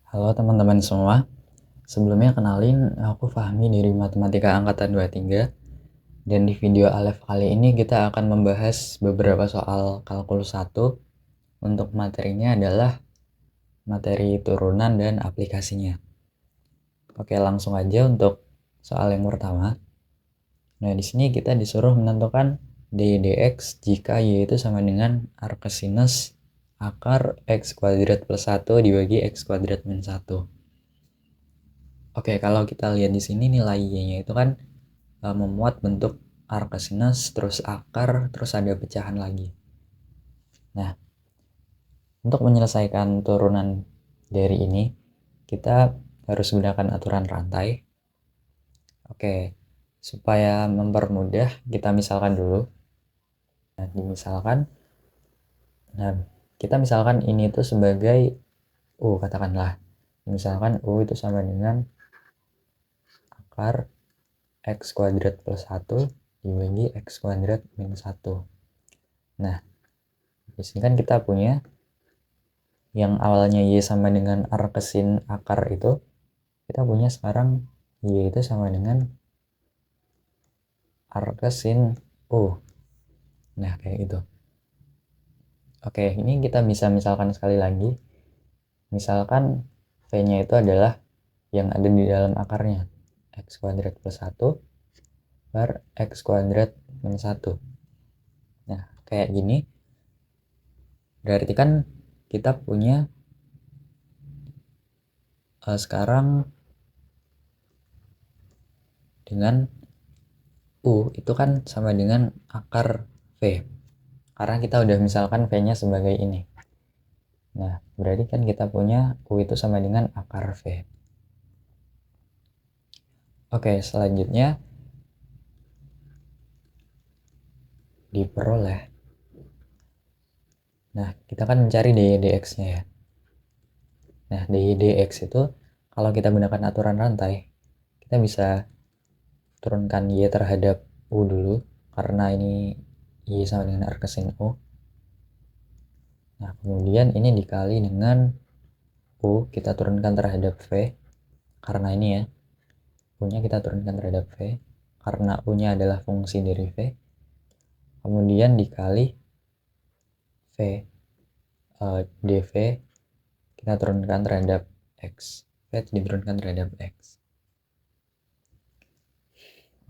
Halo teman-teman semua, sebelumnya kenalin aku Fahmi dari Matematika Angkatan 23 dan di video Alef kali ini kita akan membahas beberapa soal kalkulus 1. Untuk materinya adalah materi turunan dan aplikasinya. Oke, langsung aja untuk soal yang pertama. Nah, di sini kita disuruh menentukan dy dx jika y itu sama dengan arcsinus akar x kuadrat plus 1 dibagi x kuadrat min 1. Oke, kalau kita lihat di sini nilai y-nya itu kan memuat bentuk arcsinus, terus akar, terus ada pecahan lagi. Nah, untuk menyelesaikan turunan dari ini, kita harus gunakan aturan rantai. Oke, supaya mempermudah, kita misalkan dulu. Nah, kita misalkan ini tuh sebagai U, katakanlah. Misalkan U itu sama dengan akar x kuadrat plus 1 dibagi x kuadrat min 1. Nah, di sini kan kita punya yang awalnya y sama dengan arcsin akar itu, kita punya sekarang y itu sama dengan arcsin U. Nah, kayak gitu. Oke, ini kita bisa misalkan sekali lagi. Misalkan v-nya itu adalah yang ada di dalam akarnya, x kuadrat plus 1 per x kuadrat min 1. Nah, kayak gini. Berarti kan kita punya sekarang dengan U itu kan sama dengan akar V. Karena kita udah misalkan V-nya sebagai ini. Nah, berarti kan kita punya U itu sama dengan akar V. Oke, selanjutnya diperoleh. Nah, kita kan mencari dy dx-nya ya. Nah, dy dx itu kalau kita gunakan aturan rantai, kita bisa turunkan y terhadap U dulu, karena ini y sama dengan arcsin U. Nah, kemudian ini dikali dengan U, kita turunkan terhadap V, karena ini ya, U-nya kita turunkan terhadap V, karena U-nya adalah fungsi dari V. Kemudian dikali V, dV, kita turunkan terhadap X. V diturunkan terhadap X.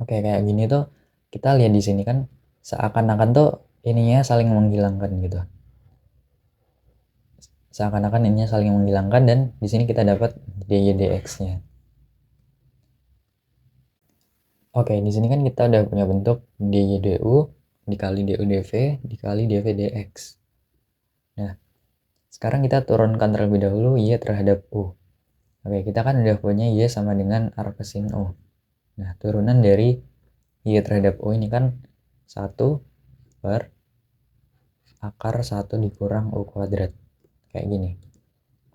Oke, kayak gini tuh, kita lihat di sini kan, seakan-akan tuh ininya saling menghilangkan gitu. Seakan-akan ininya saling menghilangkan dan di sini kita dapat dy dx-nya. Oke, di sini kan kita udah punya bentuk dy du dikali du dv dikali dv dx. Nah, sekarang kita turunkan terlebih dahulu y terhadap u. Oke, kita kan udah punya y sama dengan arcsin u. Nah, turunan dari y terhadap u ini kan 1 per akar 1 dikurang u kuadrat. Kayak gini.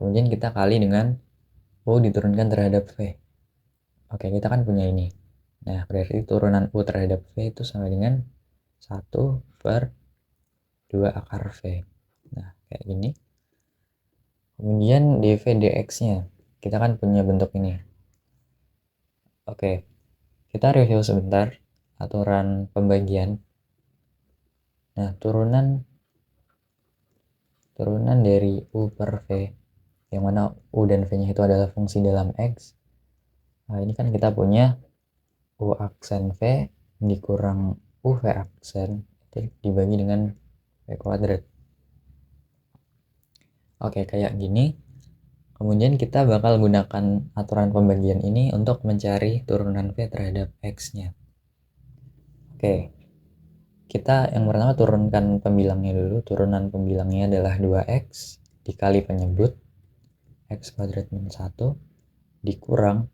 Kemudian kita kali dengan u diturunkan terhadap v. Oke, kita kan punya ini. Nah, berarti turunan u terhadap v itu sama dengan 1 per 2 akar v. Nah, kayak gini. Kemudian dv dx-nya. Kita kan punya bentuk ini. Oke, kita review sebentar aturan pembagian. Nah, turunan dari u per v, yang mana u dan v-nya itu adalah fungsi dalam x. Nah, ini kan kita punya u aksen v dikurang u v aksen itu dibagi dengan v kuadrat. Oke, kayak gini. Kemudian kita bakal gunakan aturan pembagian ini untuk mencari turunan v terhadap x-nya. Oke, kita yang pertama turunkan pembilangnya dulu. Turunan pembilangnya adalah 2x dikali penyebut x kuadrat min 1 dikurang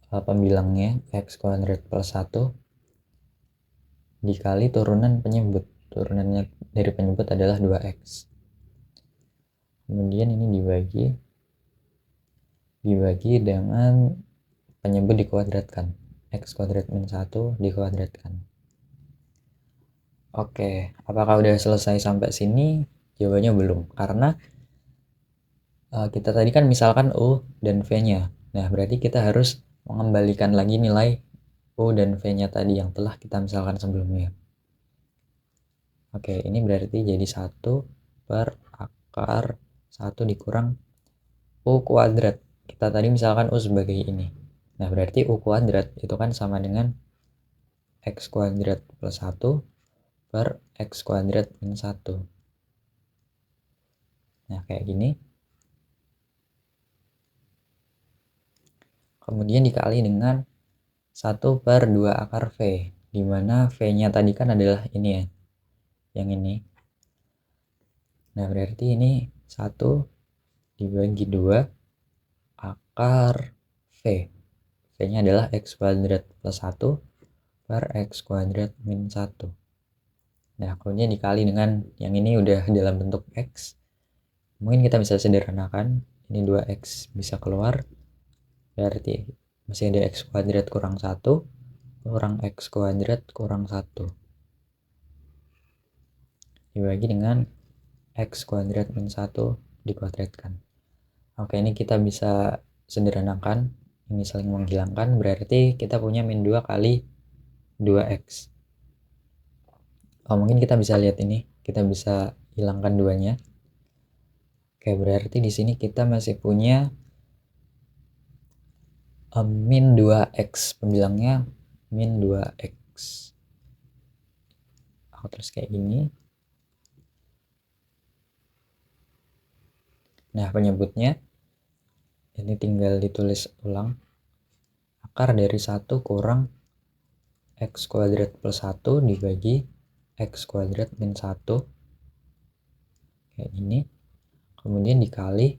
pembilangnya x kuadrat plus 1 dikali turunan penyebut. Turunannya dari penyebut adalah 2x. Kemudian ini dibagi dengan penyebut dikuadratkan. X kuadrat min 1 dikuadratkan. Oke, apakah udah selesai sampai sini? Jawabannya belum, karena kita tadi kan misalkan U dan V-nya. Nah, berarti kita harus mengembalikan lagi nilai U dan V-nya tadi yang telah kita misalkan sebelumnya. Oke, ini berarti jadi 1 per akar 1 dikurang U kuadrat. Kita tadi misalkan U sebagai ini. Nah, berarti U kuadrat itu kan sama dengan X kuadrat plus 1 per X kuadrat min 1. Nah, kayak gini. Kemudian dikali dengan 1 per 2 akar V, di mana V-nya tadi kan adalah ini ya, yang ini. Nah, berarti ini 1 dibagi 2 akar V. V-nya adalah X kuadrat plus 1 per X kuadrat min 1. Nah, kemudian dikali dengan yang ini udah dalam bentuk X. Mungkin kita bisa sederhanakan, ini 2X bisa keluar, berarti masih ada X kuadrat kurang 1 kurang X kuadrat kurang 1 dibagi dengan X kuadrat min 1 dikuadratkan. Oke, ini kita bisa sederhanakan, ini saling menghilangkan, berarti kita punya min 2 kali 2X. Mungkin kita bisa lihat ini, kita bisa hilangkan 2-nya. Oke, berarti di sini kita masih punya min 2X, pembilangnya min 2X. Aku tulis kayak gini. Nah, penyebutnya ini tinggal ditulis ulang. Akar dari 1 kurang X kuadrat plus 1 dibagi X kuadrat min 1. Kayak gini. Kemudian dikali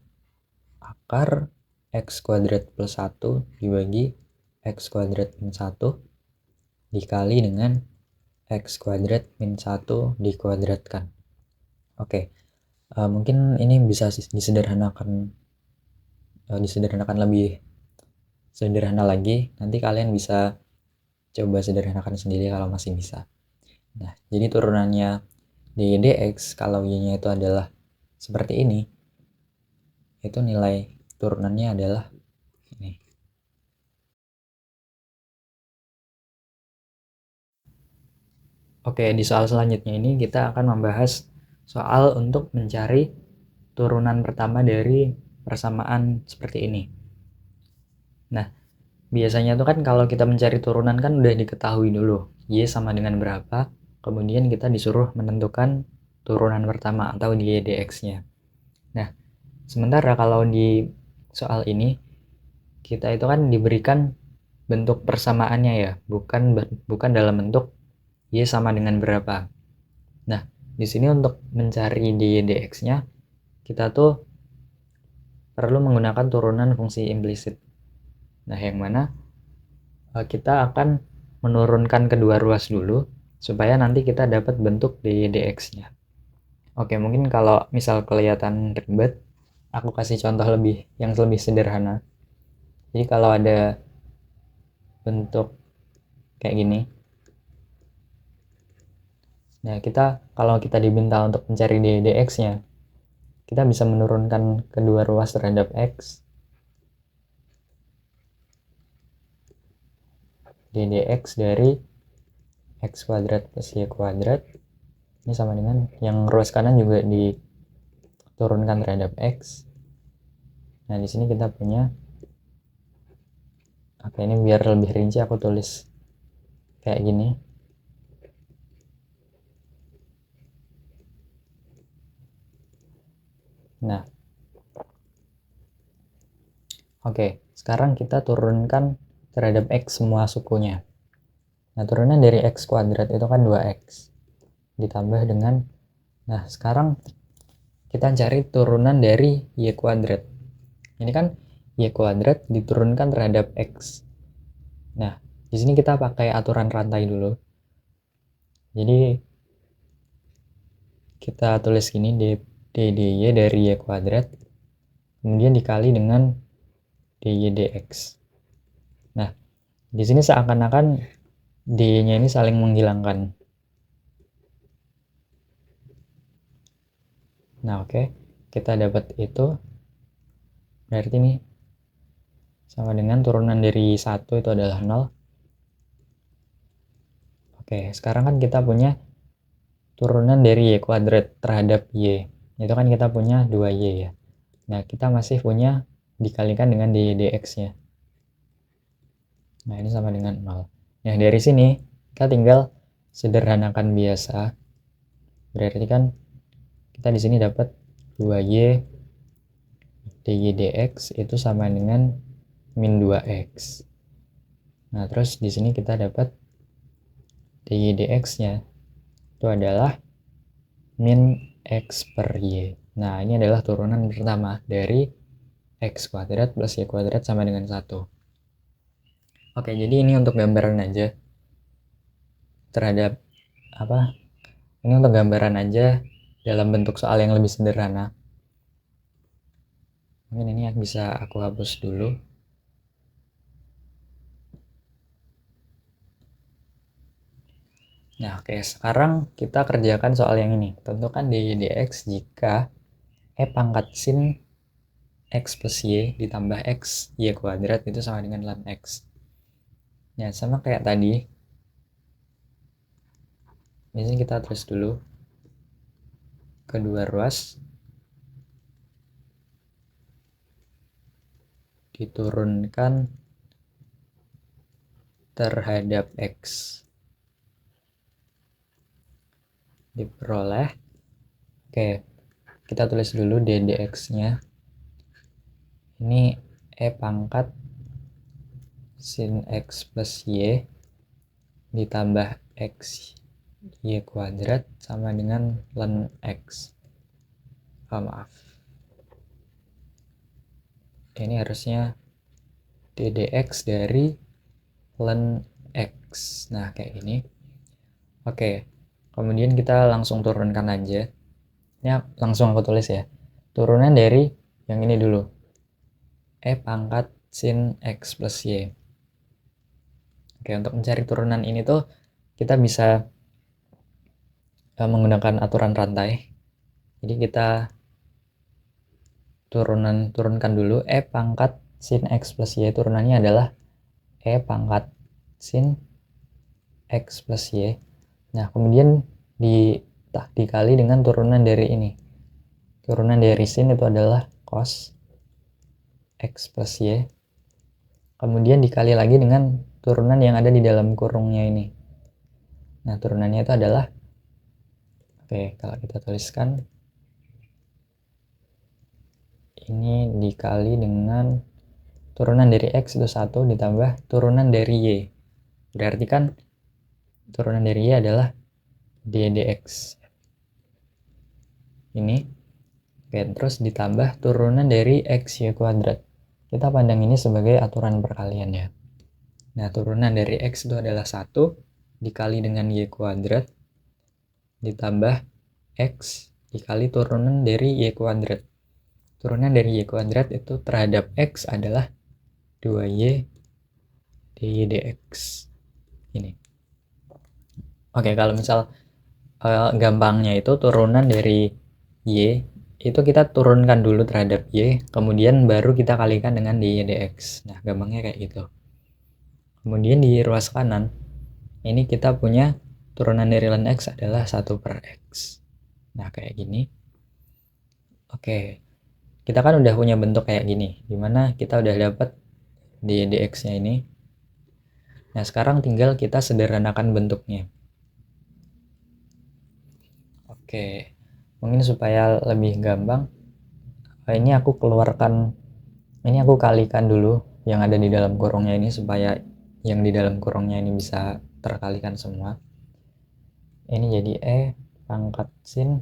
akar X kuadrat plus 1 dibagi X kuadrat min 1 dikali dengan X kuadrat min 1 dikuadratkan. Oke, mungkin ini bisa disederhanakan lebih sederhana lagi. Nanti kalian bisa coba sederhanakan sendiri kalau masih bisa. Nah, jadi turunannya dy dx kalau y-nya itu adalah seperti ini, itu nilai turunannya adalah ini. Oke, di soal selanjutnya ini kita akan membahas soal untuk mencari turunan pertama dari persamaan seperti ini. Nah, biasanya tuh kan kalau kita mencari turunan kan udah diketahui dulu y sama dengan berapa, kemudian kita disuruh menentukan turunan pertama atau dy dx-nya. Nah, sementara kalau di soal ini kita itu kan diberikan bentuk persamaannya ya, bukan dalam bentuk y sama dengan berapa. Nah, di sini untuk mencari dy dx-nya kita tuh perlu menggunakan turunan fungsi implisit. Nah, yang mana kita akan menurunkan kedua ruas dulu supaya nanti kita dapat bentuk dy dx-nya. Oke, mungkin kalau misal kelihatan ribet, aku kasih contoh yang lebih sederhana. Jadi kalau ada bentuk kayak gini, nah kalau kita diminta untuk mencari dy dx-nya, kita bisa menurunkan kedua ruas terhadap x, dy dx dari x kuadrat plus y kuadrat ini sama dengan yang ruas kanan juga diturunkan terhadap x. Nah, di sini kita punya, oke, ini biar lebih rinci aku tulis kayak gini. Nah, oke, sekarang kita turunkan terhadap x semua sukunya. Nah, turunan dari x kuadrat itu kan 2x ditambah dengan, nah sekarang kita cari turunan dari y kuadrat. Ini kan y kuadrat diturunkan terhadap x. Nah, di sini kita pakai aturan rantai dulu. Jadi kita tulis gini, dy dari y kuadrat kemudian dikali dengan dy dx. Nah, di sini seakan-akan dy-nya ini saling menghilangkan. Nah, oke, kita dapat itu Berarti ini sama dengan turunan dari 1 itu adalah 0. Oke, sekarang kan kita punya turunan dari y kuadrat terhadap y. Itu kan kita punya 2y ya. Nah, kita masih punya dikalikan dengan dy dx-nya. Nah, ini sama dengan 0. Nah, dari sini kita tinggal sederhanakan biasa. Berarti kan kita di sini dapat 2y dy dx itu sama dengan min 2x. Nah, terus di sini kita dapat dy dx-nya itu adalah min x per y. Nah, ini adalah turunan pertama dari x kuadrat plus y kuadrat sama dengan 1. Oke, jadi ini untuk gambaran aja terhadap apa? Ini untuk gambaran aja dalam bentuk soal yang lebih sederhana. Mungkin ini bisa aku hapus dulu. Nah, oke, sekarang kita kerjakan soal yang ini. Tentukan dy dx jika e pangkat sin x plus y ditambah x y kuadrat itu sama dengan ln x. Ya, sama kayak tadi. Biasanya kita tulis dulu kedua ruas diturunkan terhadap x. Diperoleh. Oke, kita tulis dulu ddx-nya. Ini e pangkat sin x plus y ditambah x y kuadrat sama dengan ln x. Oh, maaf. Ini harusnya ddx dari ln x. Nah, kayak ini. Oke, kemudian kita langsung turunkan aja. Ini langsung aku tulis ya. Turunan dari yang ini dulu. E pangkat sin x plus y. Oke, untuk mencari turunan ini tuh kita bisa menggunakan aturan rantai. Jadi kita turunkan dulu e pangkat sin x plus y, turunannya adalah e pangkat sin x plus y. Nah, kemudian dikali dengan turunan dari ini. Turunan dari sin itu adalah cos x plus y. Kemudian dikali lagi dengan turunan yang ada di dalam kurungnya ini. Nah, turunannya itu adalah, oke, kalau kita tuliskan, ini dikali dengan turunan dari x itu 1 ditambah turunan dari y. Berarti kan turunan dari y adalah dy dx. Ini. Oke, terus ditambah turunan dari x y kuadrat. Kita pandang ini sebagai aturan perkalian ya. Nah, turunan dari x itu adalah 1 dikali dengan y kuadrat ditambah x dikali turunan dari y kuadrat. Turunan dari y kuadrat itu terhadap x adalah 2y dy dx. Ini. Oke, kalau misal gampangnya itu turunan dari y itu kita turunkan dulu terhadap y, kemudian baru kita kalikan dengan dy dx. Nah, gampangnya kayak gitu. Kemudian di ruas kanan ini kita punya turunan dari ln x adalah 1 per x. Nah, kayak gini. Oke, kita kan udah punya bentuk kayak gini, dimana kita udah dapat dy dx-nya ini. Nah, sekarang tinggal kita sederhanakan bentuknya. Oke, mungkin supaya lebih gampang, ini aku kalikan dulu yang ada di dalam kurungnya ini supaya yang di dalam kurungnya ini bisa terkalikan semua. Ini jadi e pangkat sin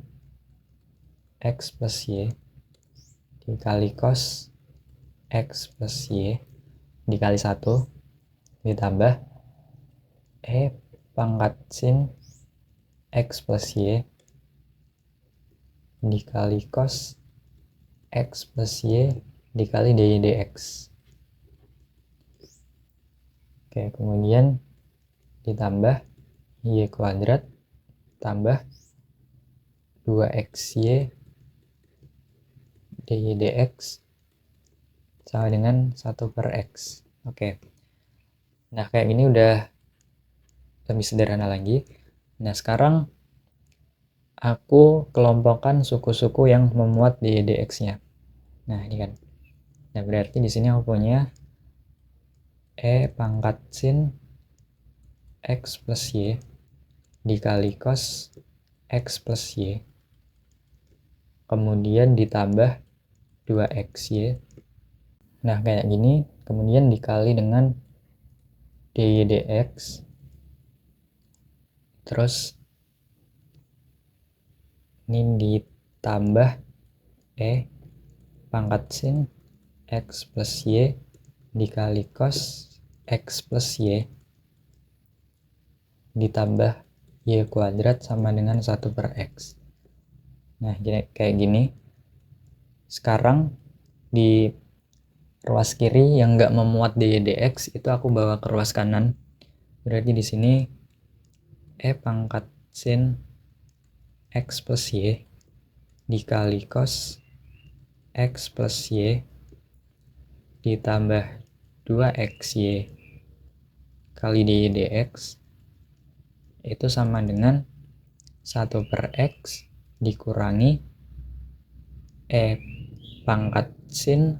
x plus y dikali cos x plus y dikali 1 ditambah e pangkat sin x plus y dikali cos x plus y dikali dy dx. Oke, kemudian ditambah y kuadrat tambah 2xy dy dx sama dengan 1/X. Oke. Nah, kayak gini udah lebih sederhana lagi. Nah, sekarang aku kelompokkan suku-suku yang memuat di dx-nya. Nah, ini kan. Nah, berarti di sini aku punya E pangkat sin X plus Y dikali cos X plus Y. Kemudian ditambah 2XY. Nah, kayak gini. Kemudian dikali dengan dy dx. Terus ini ditambah E pangkat sin X plus Y dikali cos X plus Y ditambah Y kuadrat sama dengan 1/X. Nah, kayak gini. Sekarang di ruas kiri yang nggak memuat dy dx itu aku bawa ke ruas kanan. Berarti di sini E pangkat sin X plus Y dikali cos X plus Y ditambah 2XY kali dy dx itu sama dengan 1/X dikurangi E pangkat sin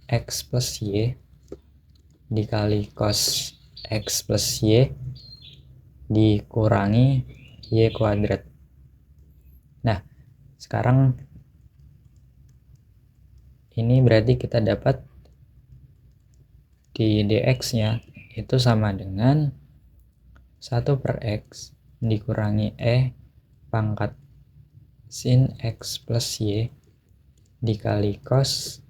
X plus Y dikali cos X plus Y dikurangi Y kuadrat. Nah, sekarang ini berarti kita dapat di dx-nya itu sama dengan 1/X dikurangi E pangkat sin X plus Y dikali cos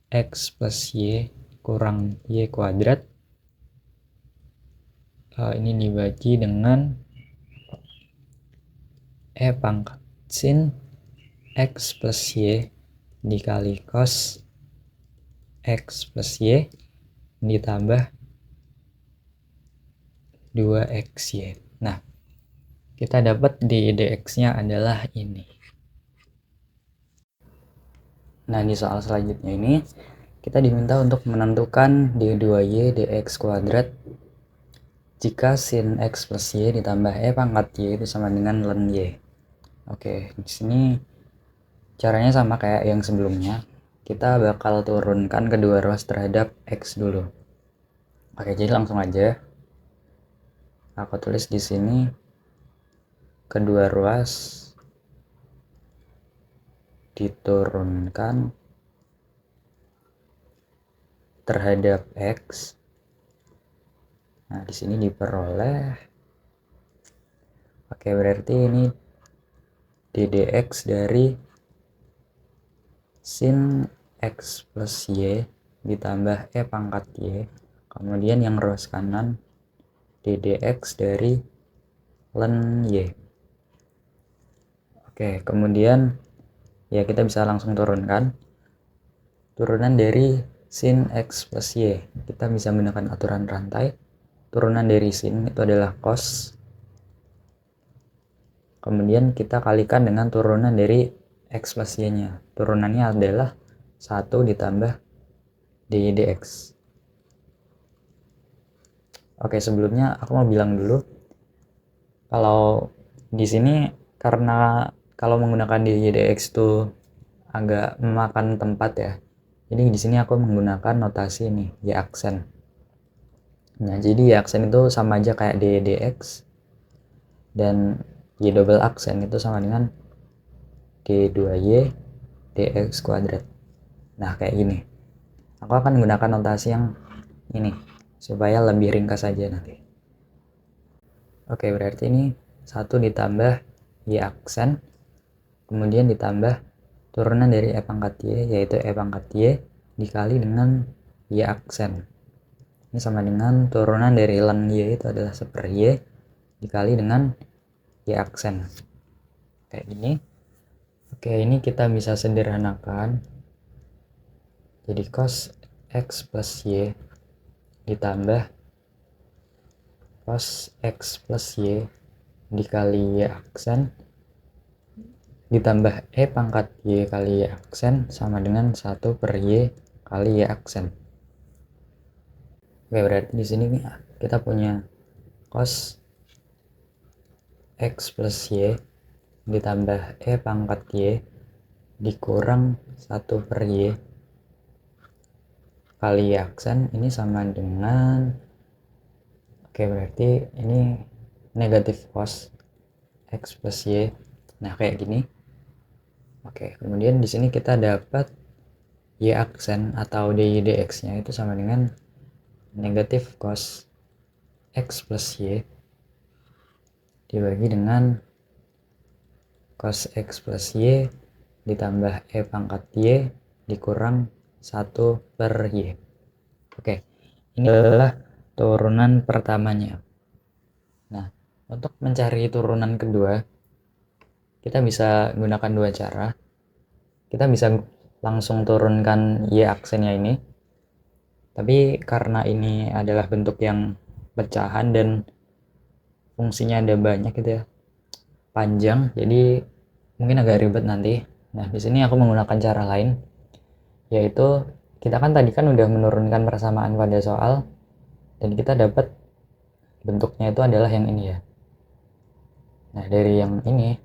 X plus Y kurang Y kuadrat. Ini dibagi dengan E pangkat sin X plus Y dikali cos X plus Y ditambah 2XY. Nah, kita dapat di dx-nya adalah ini. Nah, di soal selanjutnya ini kita diminta untuk menentukan d2y dx kuadrat jika sin X plus Y ditambah E pangkat Y itu sama dengan ln Y. Oke, di sini caranya sama kayak yang sebelumnya. Kita bakal turunkan kedua ruas terhadap X dulu. Oke, jadi langsung aja. Aku tulis di sini kedua ruas diturunkan terhadap X. Nah, di sini diperoleh. Oke, berarti ini ddx dari sin X plus Y ditambah E pangkat Y. Kemudian yang ruas kanan ddx dari ln Y. Oke, kemudian ya kita bisa langsung turunkan. Turunan dari sin X plus Y. Kita bisa menggunakan aturan rantai. Turunan dari sin itu adalah cos. Kemudian kita kalikan dengan turunan dari X plus Y-nya. Turunannya adalah 1 ditambah dy dx. Oke, sebelumnya aku mau bilang dulu kalau di sini karena kalau menggunakan dy dx itu agak memakan tempat ya. Jadi di sini aku menggunakan notasi ini y aksen. Nah, jadi y aksen itu sama aja kayak dy dx dan y double aksen itu sama dengan d2y dx kuadrat. Nah, kayak gini. Aku akan menggunakan notasi yang ini supaya lebih ringkas saja nanti. Oke, berarti ini 1 ditambah y aksen kemudian ditambah turunan dari E pangkat Y yaitu E pangkat Y dikali dengan Y aksen. Ini sama dengan turunan dari ln Y itu adalah 1/Y dikali dengan Y aksen. Kayak gini. Oke, ini kita bisa sederhanakan. Jadi cos X plus Y ditambah cos X plus Y dikali Y aksen ditambah E pangkat Y kali Y aksen sama dengan 1 per Y kali Y aksen. Oke, berarti di sini kita punya cos X plus Y ditambah E pangkat Y dikurang 1 per Y kali Y aksen ini sama dengan, oke berarti ini negatif cos X plus Y. Nah kayak gini. Oke, kemudian di sini kita dapat Y aksen atau dy dx nya itu sama dengan negatif cos X plus Y dibagi dengan cos X plus Y ditambah E pangkat Y dikurang 1 per Y. Oke, ini adalah turunan pertamanya. Nah, untuk mencari turunan kedua, kita bisa gunakan dua cara. Kita bisa langsung turunkan Y aksennya ini. Tapi karena ini adalah bentuk yang pecahan dan fungsinya ada banyak gitu ya, panjang, jadi mungkin agak ribet nanti. Nah, di sini aku menggunakan cara lain, yaitu kita kan tadi kan udah menurunkan persamaan pada soal dan kita dapat bentuknya itu adalah yang ini ya. Nah, dari yang ini,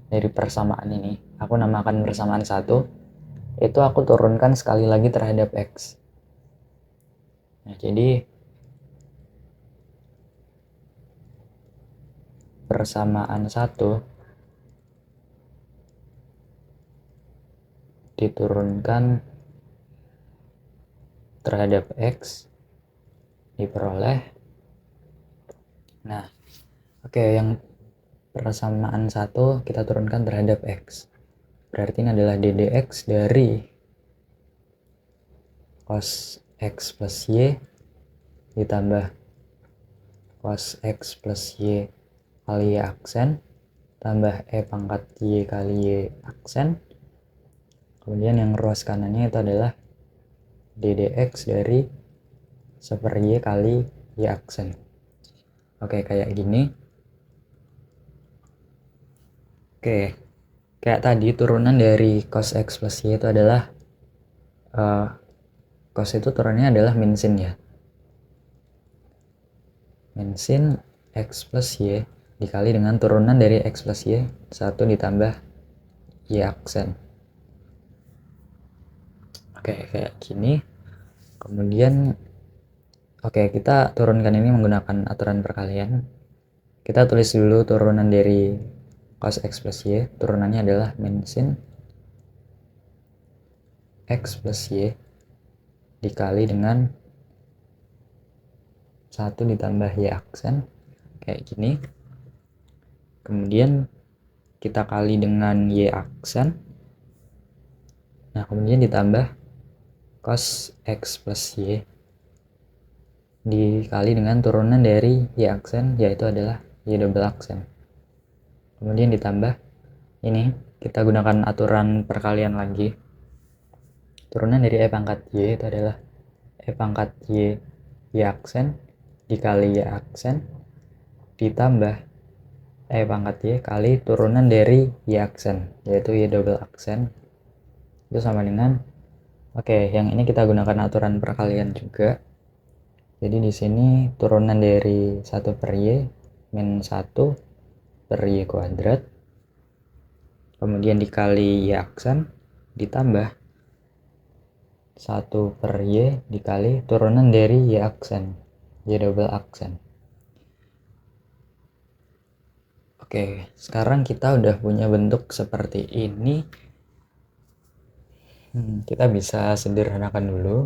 dari persamaan ini, aku namakan persamaan 1, itu aku turunkan sekali lagi terhadap X. Nah, jadi persamaan 1 diturunkan terhadap X diperoleh. Nah, oke, yang persamaan 1 kita turunkan terhadap X. Berarti ini adalah ddx dari cos X plus Y ditambah cos X plus Y kali Y aksen tambah E pangkat Y kali Y aksen. Kemudian yang ruas kanannya itu adalah ddx dari 1 per Y kali Y aksen. Oke, kayak gini. Oke, kayak tadi turunan dari cos X plus Y itu adalah cos itu turunannya adalah min sin ya. Min sin X plus Y dikali dengan turunan dari X plus Y 1 ditambah Y aksen. Oke, kayak gini. Kemudian oke, kita turunkan ini menggunakan aturan perkalian. Kita tulis dulu turunan dari cos X plus Y. Turunannya adalah min sin X plus Y dikali dengan 1 ditambah Y aksen. Kayak gini. Kemudian kita kali dengan Y aksen. Nah, kemudian ditambah cos X plus Y dikali dengan turunan dari Y aksen, yaitu adalah Y double aksen. Kemudian ditambah ini, kita gunakan aturan perkalian lagi. Turunan dari E pangkat Y itu adalah E pangkat Y Y aksen dikali Y aksen ditambah E pangkat Y kali turunan dari Y aksen, yaitu Y double aksen. Itu sama dengan, oke, yang ini kita gunakan aturan perkalian juga. Jadi di sini turunan dari 1 per Y min 1 per Y kuadrat. Kemudian dikali Y aksen ditambah 1 per Y dikali turunan dari Y aksen, Y double aksen. Oke, sekarang kita udah punya bentuk seperti ini. Kita bisa sederhanakan dulu.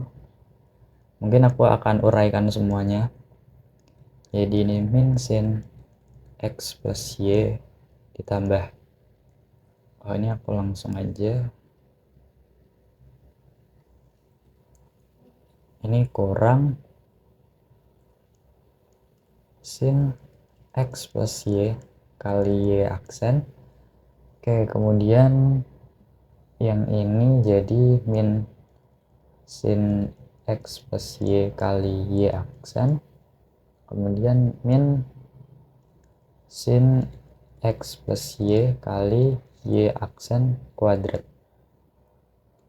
Mungkin aku akan uraikan semuanya. Jadi ini min sin X plus Y ditambah, oh ini aku langsung aja, ini kurang sin X plus Y kali Y aksen. Oke, kemudian yang ini jadi min sin X plus Y kali Y aksen. Kemudian min sin X plus Y kali Y aksen kuadrat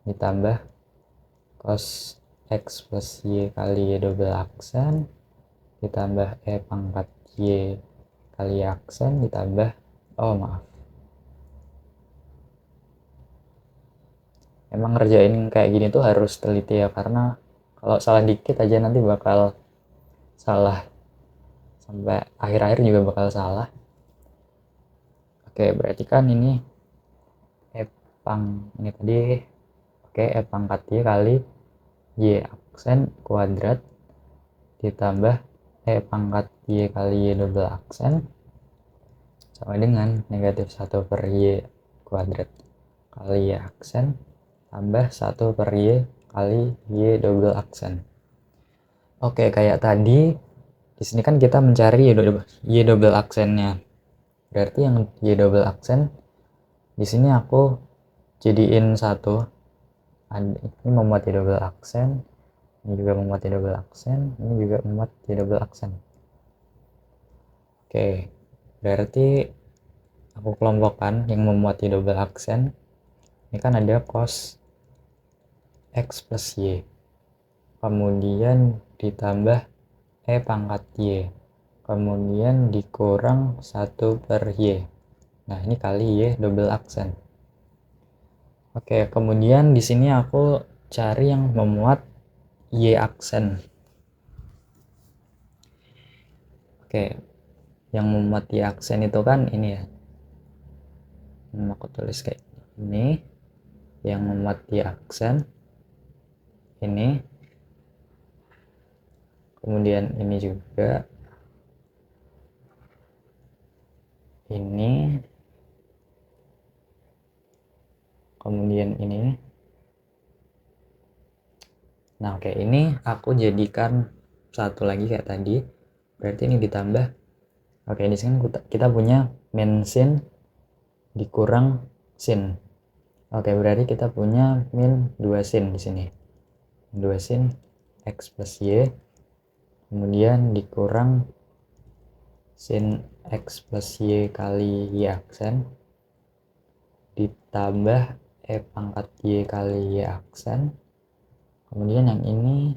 ditambah cos X plus Y kali Y double aksen ditambah E pangkat Y kali Y aksen ditambah, oh maaf, emang ngerjain kayak gini tuh harus teliti ya, karena kalau salah dikit aja nanti bakal salah, sampai akhir-akhir juga bakal salah. Oke, berarti kan ini E ini tadi, oke, E pangkat Y kali Y aksen kuadrat ditambah E pangkat Y kali Y double aksen sama dengan negatif 1 per Y kuadrat kali Y aksen tambah 1 per Y kali Y double aksen. Oke, kayak tadi di sini kan kita mencari Y double aksennya. Berarti yang Y double aksen di sini aku jadiin satu. Ini memuat Y double aksen, ini juga memuat Y double aksen, ini juga memuat Y double aksen. Oke, berarti aku kelompokkan yang memuat Y double aksen. Ini kan ada cos X plus Y, kemudian ditambah E pangkat Y, kemudian dikurang 1 per Y. Nah, ini kali Y double aksen. Oke, kemudian di sini aku cari yang memuat Y aksen. Oke, yang memuat Y aksen itu kan ini ya. Aku tulis kayak ini. Yang memuat Y aksen. Ini. Kemudian ini juga. Ini. Kemudian ini. Nah, oke, ini aku jadikan satu lagi kayak tadi. Berarti ini ditambah. Oke, di sini kita punya min sin dikurang sin. Oke, berarti kita punya min 2 sin di sini. 2 sin X plus Y. Kemudian dikurang sin X plus Y kali Y aksen. Ditambah E pangkat Y kali Y aksen. Kemudian yang ini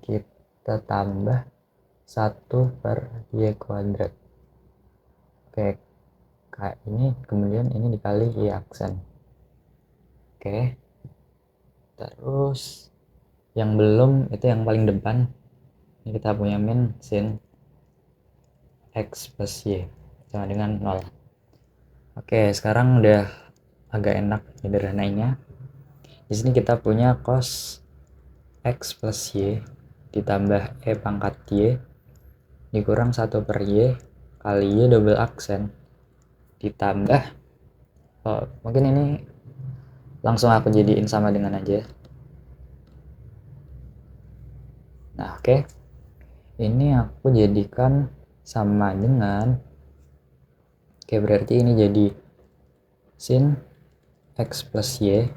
kita tambah 1 per Y kuadrat. Oke, kayak ini, kemudian ini dikali Y aksen. Oke, terus yang belum itu yang paling depan, ini kita punya min sin X plus Y sama dengan 0. Oke, sekarang udah agak enak nyederhanainnya. Di sini kita punya cos X plus Y ditambah E pangkat Y dikurang 1 per Y kali Y double aksen ditambah, mungkin ini langsung aku jadiin sama dengan aja. Nah, oke. Ini aku jadikan sama dengan, oke, berarti ini jadi sin X plus Y,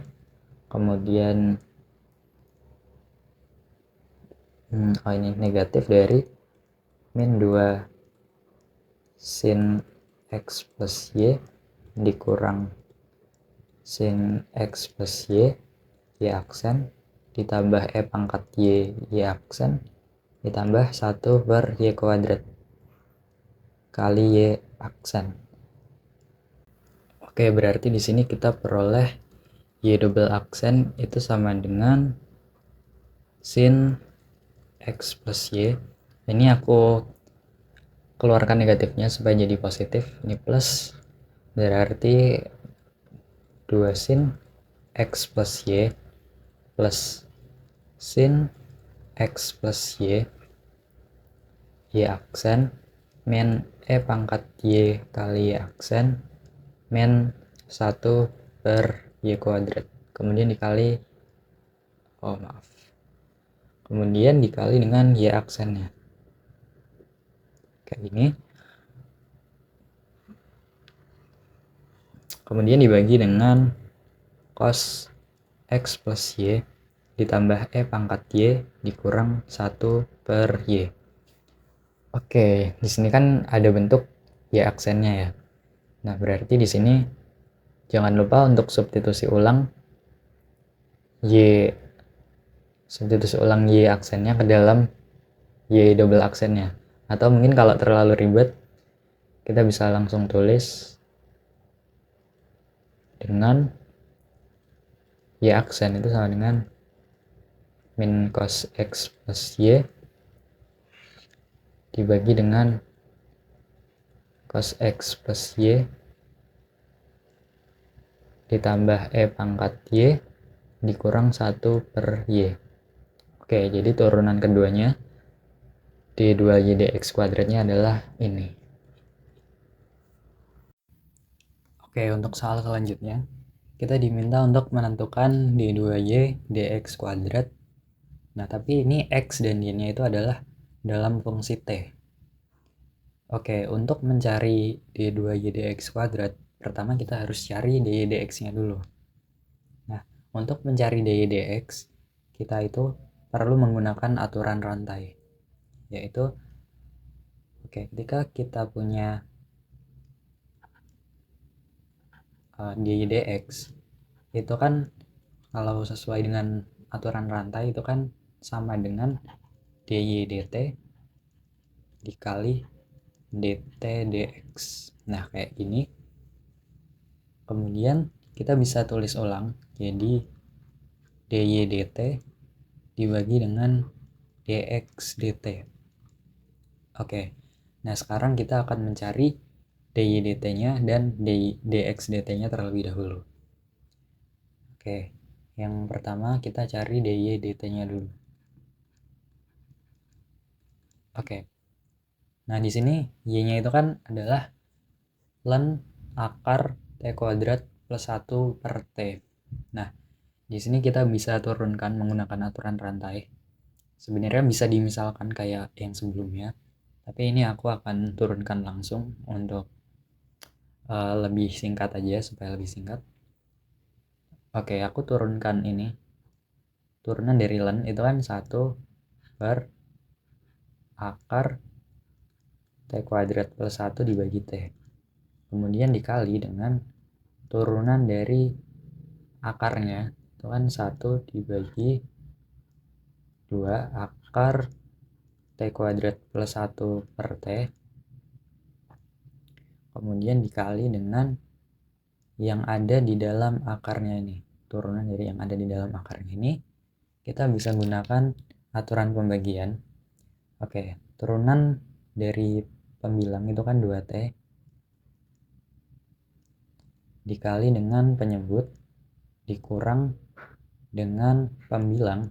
kemudian ini negatif dari min 2 sin X plus Y dikurang sin X plus Y Y aksen ditambah E pangkat Y Y aksen ditambah 1 per Y kuadrat kali Y aksen. Oke, berarti di sini kita peroleh Y double aksen itu sama dengan sin X plus Y. Ini aku keluarkan negatifnya supaya jadi positif. Ini plus, berarti 2 sin X plus Y plus sin X plus Y Y aksen min E pangkat Y kali Y aksen min 1 per Y kuadrat. Kemudian dikali, kemudian dikali dengan Y aksennya. Kayak gini. Kemudian dibagi dengan cos X plus Y ditambah E pangkat Y dikurang 1 per Y. Oke, di sini kan ada bentuk Y aksennya ya. Nah, berarti di sini jangan lupa untuk substitusi ulang Y aksennya ke dalam Y double aksennya. Atau mungkin kalau terlalu ribet, kita bisa langsung tulis dengan Y aksen itu sama dengan min cos X plus Y dibagi dengan cos X plus Y ditambah E pangkat Y dikurang 1 per Y. Oke, jadi turunan keduanya D2Y dx kuadratnya adalah ini. Oke, untuk soal selanjutnya, kita diminta untuk menentukan D2Y dx kuadrat. Nah, tapi ini X dan Y-nya itu adalah dalam fungsi T. Oke, untuk mencari D2Y dx kuadrat, pertama kita harus cari dy dx-nya dulu. Nah, untuk mencari dy dx, kita itu perlu menggunakan aturan rantai. Yaitu, ketika kita punya dy dx, itu kan kalau sesuai dengan aturan rantai itu kan sama dengan dy dt dikali dt dx. Nah, kayak gini. Kemudian kita bisa tulis ulang, jadi dy dt dibagi dengan dx dt. Oke, nah sekarang kita akan mencari dy dt-nya dan dx dt-nya terlebih dahulu. Oke, yang pertama kita cari dy dt-nya dulu. Oke, nah di sini y-nya itu kan adalah ln akar t kuadrat plus 1 per t. Nah, di sini kita bisa turunkan menggunakan aturan rantai. Sebenarnya bisa dimisalkan kayak yang sebelumnya, tapi ini aku akan turunkan langsung untuk lebih singkat aja, supaya lebih singkat. Oke, aku turunkan ini. Turunan dari ln itu kan 1 per akar t kuadrat plus 1 dibagi t. Kemudian dikali dengan turunan dari akarnya, itu kan 1 dibagi 2 akar t kuadrat plus 1 per t. Kemudian dikali dengan yang ada di dalam akarnya ini. Turunan dari yang ada di dalam akarnya ini, kita bisa gunakan aturan pembagian. Oke, turunan dari pembilang itu kan 2T dikali dengan penyebut dikurang dengan pembilang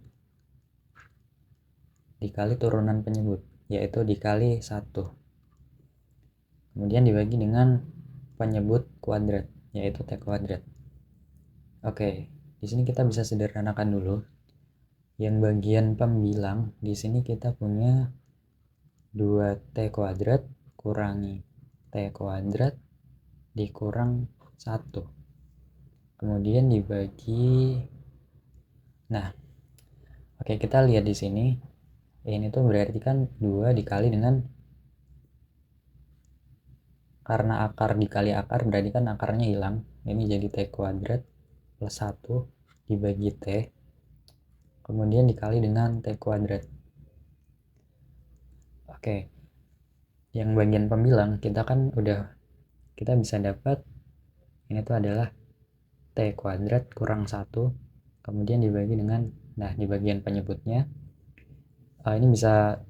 dikali turunan penyebut, yaitu dikali 1. Kemudian dibagi dengan penyebut kuadrat, yaitu T kuadrat. Oke, di sini kita bisa sederhanakan dulu. Yang bagian pembilang, di sini kita punya 2T kuadrat kurangi T kuadrat dikurang 1. Kemudian dibagi. Nah, oke, kita lihat di sini. Ini tuh berarti kan 2 dikali dengan, karena akar dikali akar berarti kan akarnya hilang. Ini jadi T kuadrat plus 1 dibagi T. Kemudian dikali dengan T kuadrat. Oke. Yang bagian pembilang kita kan kita bisa dapat ini tuh adalah T kuadrat kurang 1, kemudian dibagi dengan, nah di bagian penyebutnya ini bisa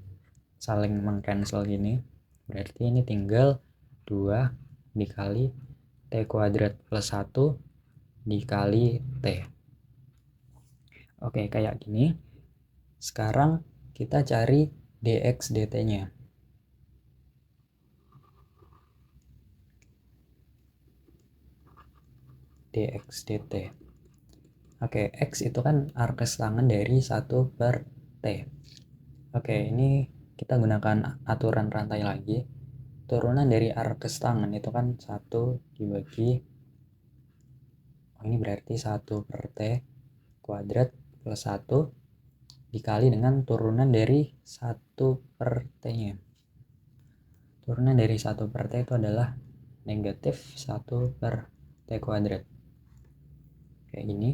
saling mengcancel gini, berarti ini tinggal 2 dikali T kuadrat plus 1 dikali T. Oke, kayak gini. Sekarang kita cari dx dt nya. Dx dt. Oke, X itu kan arkes tangen dari 1 per T. Oke, ini kita gunakan aturan rantai lagi. Turunan dari arkes tangen itu kan 1 dibagi, ini berarti 1 per T kuadrat plus 1 dikali dengan turunan dari 1 per T nya. Turunan dari 1 per T itu adalah negatif 1 per T kuadrat. Kayak gini.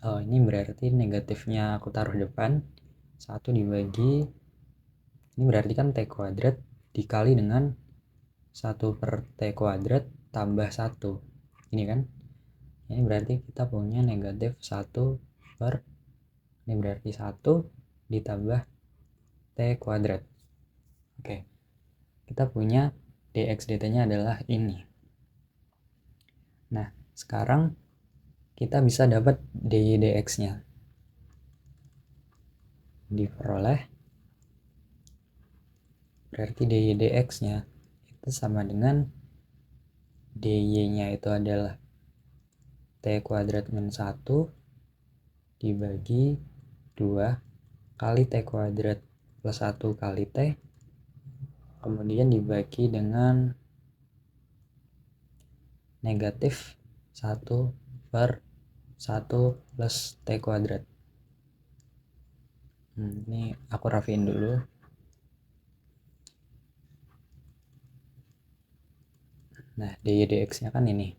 Ini berarti negatifnya aku taruh depan. 1 dibagi, ini berarti kan T kuadrat dikali dengan 1 per T kuadrat tambah 1. Ini kan. Ini berarti kita punya negatif 1 per, ini berarti 1 ditambah T kuadrat. Oke. Kita punya dx dt nya adalah ini. Nah, sekarang kita bisa dapat dy dx nya. Diperoleh, berarti dy dx nya itu sama dengan dy nya itu adalah T kuadrat min 1 dibagi 2 kali T kuadrat plus 1 kali T, kemudian dibagi dengan negatif 1 per 1 plus T kuadrat. Ini aku rapiin dulu. Nah, dy dx nya kan ini.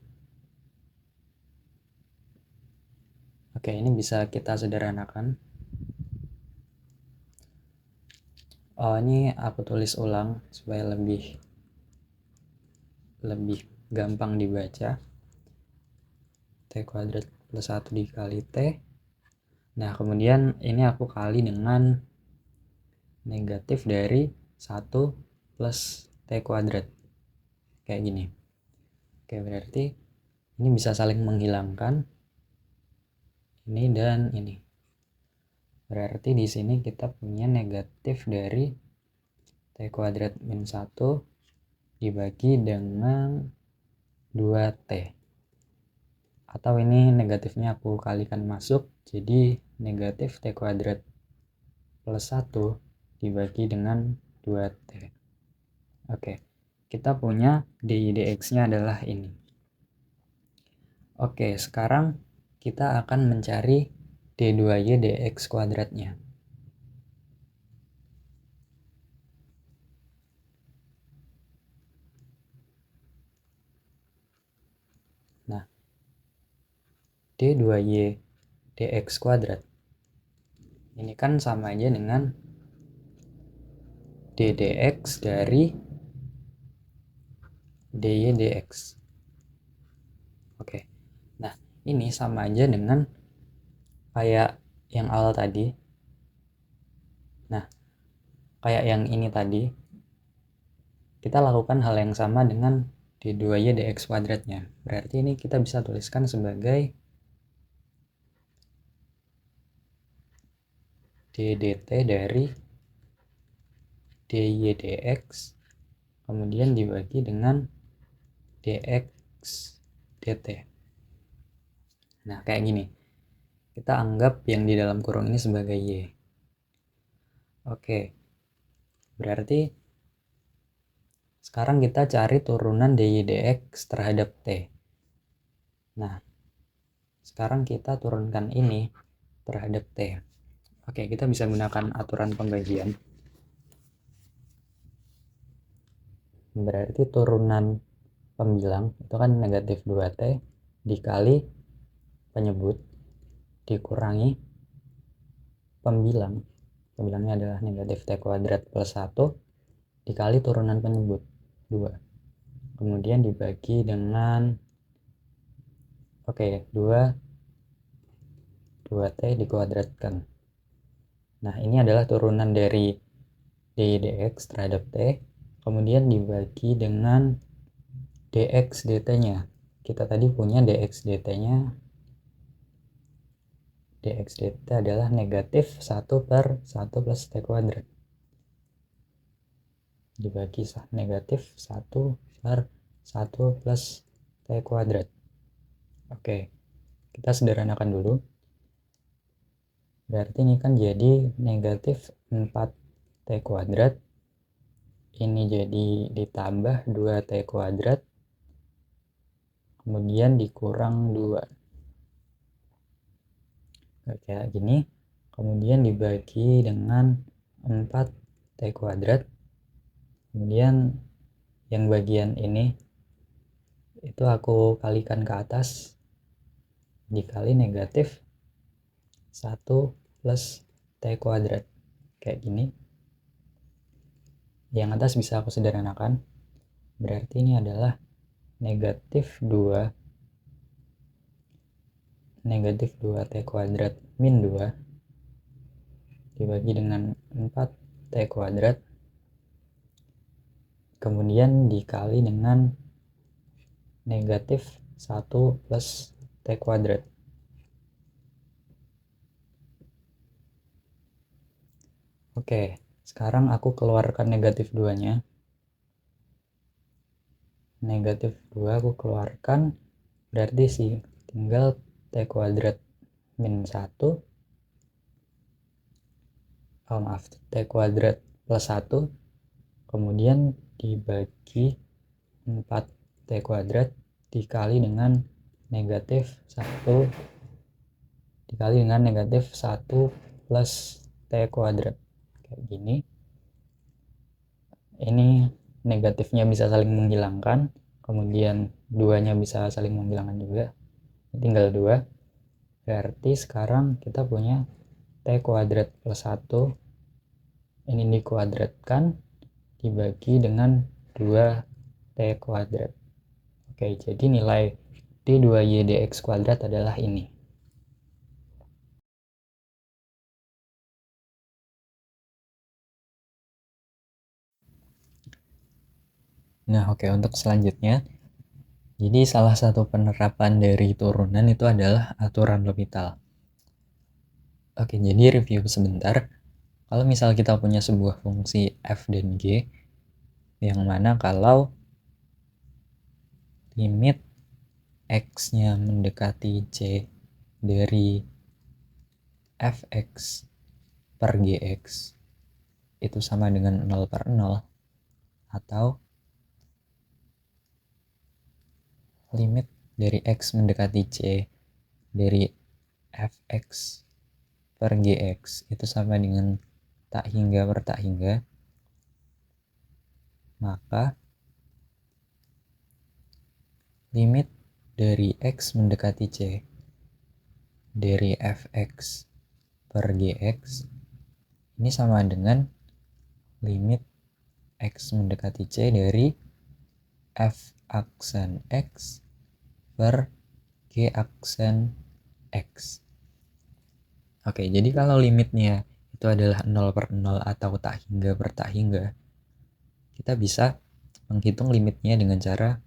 Oke, ini bisa kita sederhanakan. Ini aku tulis ulang supaya lebih gampang dibaca. T kuadrat plus 1 dikali T. Nah, kemudian ini aku kali dengan negatif dari 1 plus T kuadrat. Kayak gini. Oke, berarti ini bisa saling menghilangkan. Ini dan ini. Berarti di sini kita punya negatif dari T kuadrat min 1 dibagi dengan 2T. Atau ini negatifnya aku kalikan masuk, jadi negatif T kuadrat plus 1 dibagi dengan 2T. Oke, kita punya dy dx nya adalah ini. Oke, sekarang kita akan mencari d2y dx kuadratnya. Nah, d2y dx kuadrat ini kan sama aja dengan d dx dari dy dx. Oke, nah ini sama aja dengan kayak yang awal tadi. Nah, kayak yang ini tadi, kita lakukan hal yang sama dengan d2y dx kuadratnya. Berarti ini kita bisa tuliskan sebagai d dt dari dy dx kemudian dibagi dengan dx dt. Nah, kayak gini. Kita anggap yang di dalam kurung ini sebagai y. Oke. Berarti sekarang kita cari turunan dy dx terhadap t. Nah, sekarang kita turunkan ini terhadap t. Oke, kita bisa gunakan aturan pembagian. Berarti turunan pembilang itu kan negatif 2T dikali penyebut dikurangi pembilang. Pembilangnya adalah negatif T kuadrat plus 1 dikali turunan penyebut 2. Kemudian dibagi dengan 2T dikuadratkan. Nah, ini adalah turunan dari dy dx terhadap T. Kemudian dibagi dengan dx dt-nya. Kita tadi punya dx dt-nya. Dx dt adalah negatif 1 per 1 plus T kuadrat. Dibagi negatif 1 per 1 plus T kuadrat. Oke, kita sederhanakan dulu. Berarti ini kan jadi negatif 4T kuadrat. Ini jadi ditambah 2T kuadrat. Kemudian dikurang 2. Kayak gini. Kemudian dibagi dengan 4T kuadrat. Kemudian yang bagian ini itu aku kalikan ke atas dikali negatif 1 plus T kuadrat kayak gini. Yang atas bisa aku sederhanakan, berarti ini adalah negatif 2 T kuadrat min 2 dibagi dengan 4 T kuadrat kemudian dikali dengan negatif 1 plus T kuadrat. Oke, sekarang aku keluarkan negatif 2-nya. Negatif 2 aku keluarkan, berarti sih tinggal T kuadrat min 1, T kuadrat plus 1, kemudian dibagi 4 T kuadrat dikali dengan negatif 1 plus T kuadrat kayak gini. Ini negatifnya bisa saling menghilangkan, kemudian 2-nya bisa saling menghilangkan juga, tinggal 2. Berarti sekarang kita punya T kuadrat plus 1 ini dikuadratkan dibagi dengan 2 T kuadrat. Oke, jadi nilai D2Y dx kuadrat adalah ini. Nah, oke, untuk selanjutnya, jadi salah satu penerapan dari turunan itu adalah aturan L'Hopital. Oke, jadi review sebentar. Kalau misal kita punya sebuah fungsi f dan g, yang mana kalau limit x-nya mendekati c dari fx per gx itu sama dengan 0/0, atau limit dari x mendekati c dari fx per gx itu sama dengan tak hingga per tak hingga, maka limit dari x mendekati c dari fx per gx ini sama dengan limit x mendekati c dari f aksen x per g aksen x. Oke, jadi kalau limitnya itu adalah 0/0 atau tak hingga per tak hingga, kita bisa menghitung limitnya dengan cara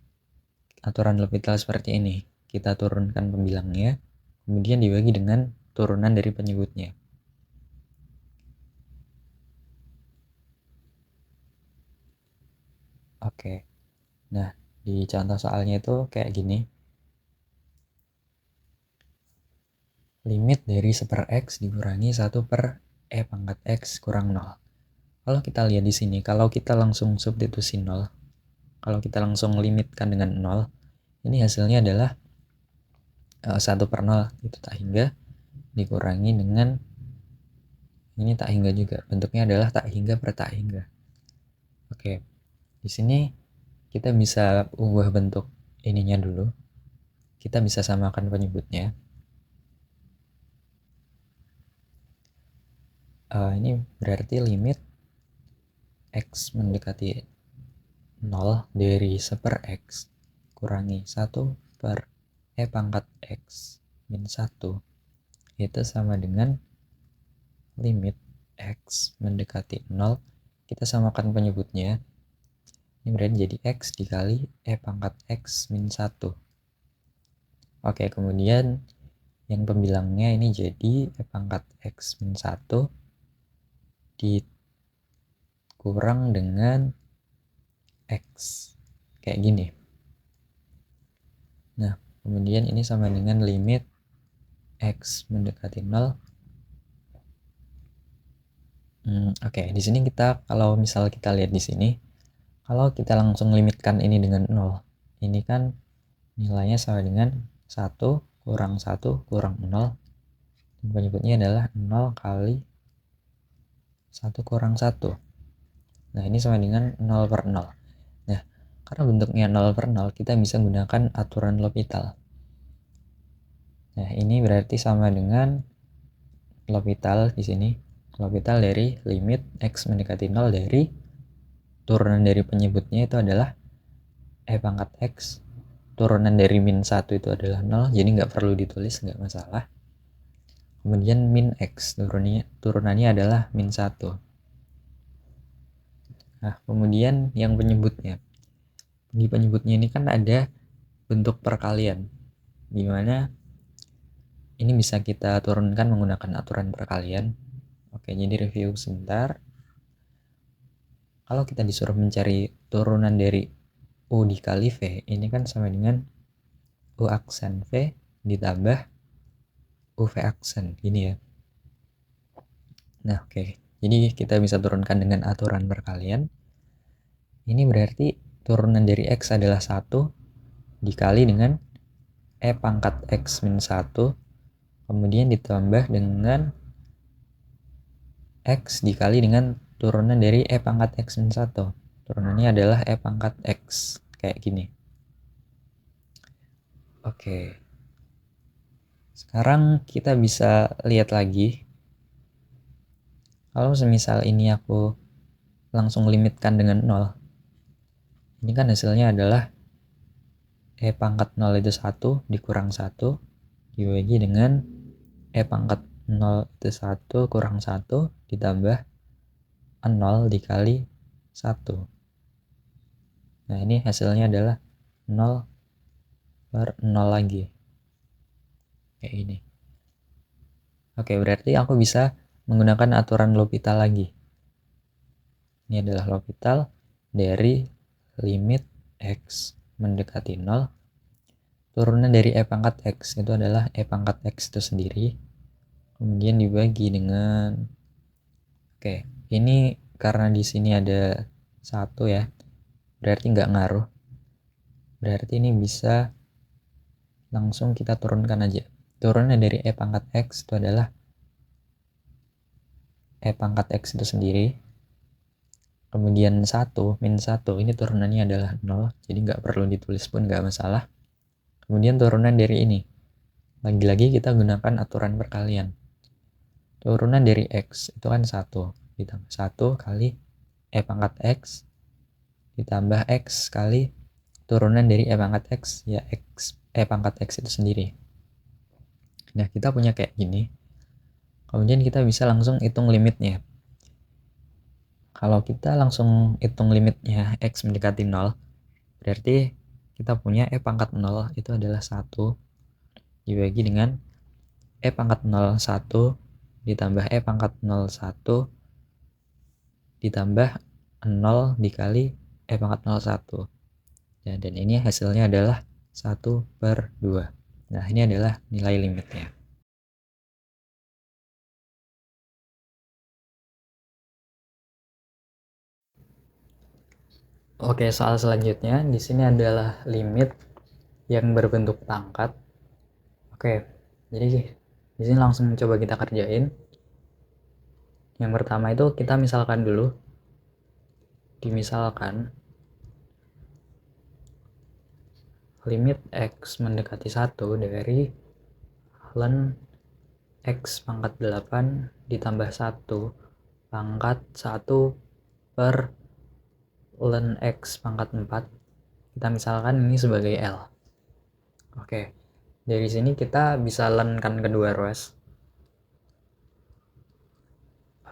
aturan L'Hopital seperti ini. Kita turunkan pembilangnya, kemudian dibagi dengan turunan dari penyebutnya. Oke, nah di contoh soalnya itu kayak gini. Limit dari 1/x dikurangi 1 per e pangkat x kurang 0. Kalau kita lihat di sini, kalau kita langsung substitusi 0, kalau kita langsung limitkan dengan 0, ini hasilnya adalah 1/0 itu tak hingga dikurangi dengan ini tak hingga juga. Bentuknya adalah tak hingga per tak hingga. Oke, di sini kita bisa ubah bentuk ininya dulu. Kita bisa samakan penyebutnya. Ini berarti limit x mendekati 0 dari 1/x kurangi 1 per e pangkat x min 1 itu sama dengan limit x mendekati 0, kita samakan penyebutnya, ini berarti jadi x dikali e pangkat x min 1. Oke, kemudian yang pembilangnya ini jadi e pangkat x min 1 dikurang dengan x kayak gini. Nah, kemudian ini sama dengan limit x mendekati 0. Oke, di sini kita kalau misal kita lihat di sini, kalau kita langsung limitkan ini dengan 0, ini kan nilainya sama dengan 1 kurang 1 kurang 0, dan penyebutnya adalah 0 kali 1 kurang 1. Nah, ini sama dengan 0/0. Nah, karena bentuknya 0 per 0, kita bisa gunakan aturan L'Hopital. Nah, ini berarti sama dengan L'Hopital di sini. L'Hopital dari limit X mendekati 0 dari turunan dari penyebutnya itu adalah E pangkat X. Turunan dari min 1 itu adalah 0, jadi nggak perlu ditulis, nggak masalah. Kemudian min X, turunannya adalah min 1. Nah, kemudian yang penyebutnya. Di penyebutnya ini kan ada bentuk perkalian, dimana ini bisa kita turunkan menggunakan aturan perkalian. Oke, jadi review sebentar. Kalau kita disuruh mencari turunan dari U dikali V, ini kan sama dengan U aksen V ditambah UV aksen, gini ya. Nah, oke. Jadi kita bisa turunkan dengan aturan perkalian. Ini berarti turunan dari X adalah 1 dikali dengan E pangkat X min 1, kemudian ditambah dengan X dikali dengan turunan dari E pangkat X min 1. Turunannya adalah E pangkat X, kayak gini. Oke. Sekarang kita bisa lihat lagi. Kalau semisal ini aku langsung limitkan dengan 0. Ini kan hasilnya adalah E pangkat 0 itu 1 dikurang 1 dibagi dengan E pangkat 0 itu 1 kurang 1 ditambah 0 dikali 1. Nah, ini hasilnya adalah 0 per 0 lagi. Kayak ini. Oke, berarti aku bisa menggunakan aturan L'Hopital lagi. Ini adalah L'Hopital dari limit X mendekati 0. Turunan dari E pangkat X itu adalah E pangkat X itu sendiri. Kemudian dibagi dengan, oke, ini karena di sini ada 1 ya, berarti nggak ngaruh. Berarti ini bisa langsung kita turunkan aja. Turunan dari E pangkat X itu adalah E pangkat X itu sendiri. Kemudian 1, min 1, ini turunannya adalah 0, jadi nggak perlu ditulis pun nggak masalah. Kemudian turunan dari ini. Lagi-lagi kita gunakan aturan perkalian. Turunan dari X itu kan 1, ditambah 1 kali E pangkat X, ditambah X kali turunan dari E pangkat X, ya X, E pangkat X itu sendiri. Nah, kita punya kayak gini. Kemudian kita bisa langsung hitung limitnya. Kalau kita langsung hitung limitnya X mendekati 0, berarti kita punya E pangkat 0 itu adalah 1 dibagi dengan E pangkat 0 1 ditambah E pangkat 0 1 ditambah 0 dikali E pangkat 0 1. Dan ini hasilnya adalah 1 per 2. Nah, ini adalah nilai limitnya. Oke, soal selanjutnya di sini adalah limit yang berbentuk pangkat. Oke, jadi di sini langsung coba kita kerjain. Yang pertama itu kita misalkan dulu. Dimisalkan limit X mendekati 1 dari ln X pangkat 8 ditambah 1 pangkat 1 per ln X pangkat 4. Kita misalkan ini sebagai L. Oke, dari sini kita bisa ln-kan kedua ruas.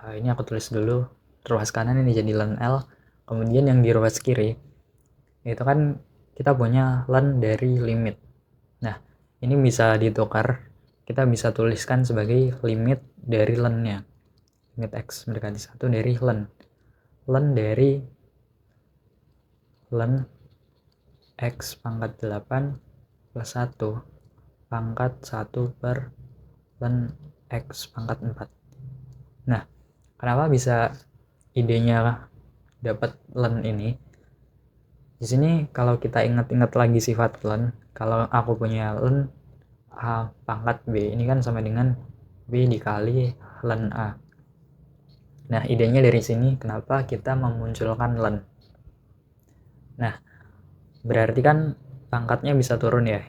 Ini aku tulis dulu, ruas kanan ini jadi ln L. Kemudian yang di ruas kiri itu kan kita punya ln dari limit. Nah, ini bisa ditukar, kita bisa tuliskan sebagai limit dari ln-nya. Limit X mendekati 1 dari ln. Ln dari ln X pangkat 8 plus 1 pangkat 1 per ln X pangkat 4. Nah, kenapa bisa idenya dapat ln ini? Di sini kalau kita ingat-ingat lagi sifat ln, kalau aku punya ln A pangkat B, ini kan sama dengan B dikali ln A. Nah, idenya dari sini kenapa kita memunculkan ln. Nah, Berarti kan pangkatnya bisa turun ya.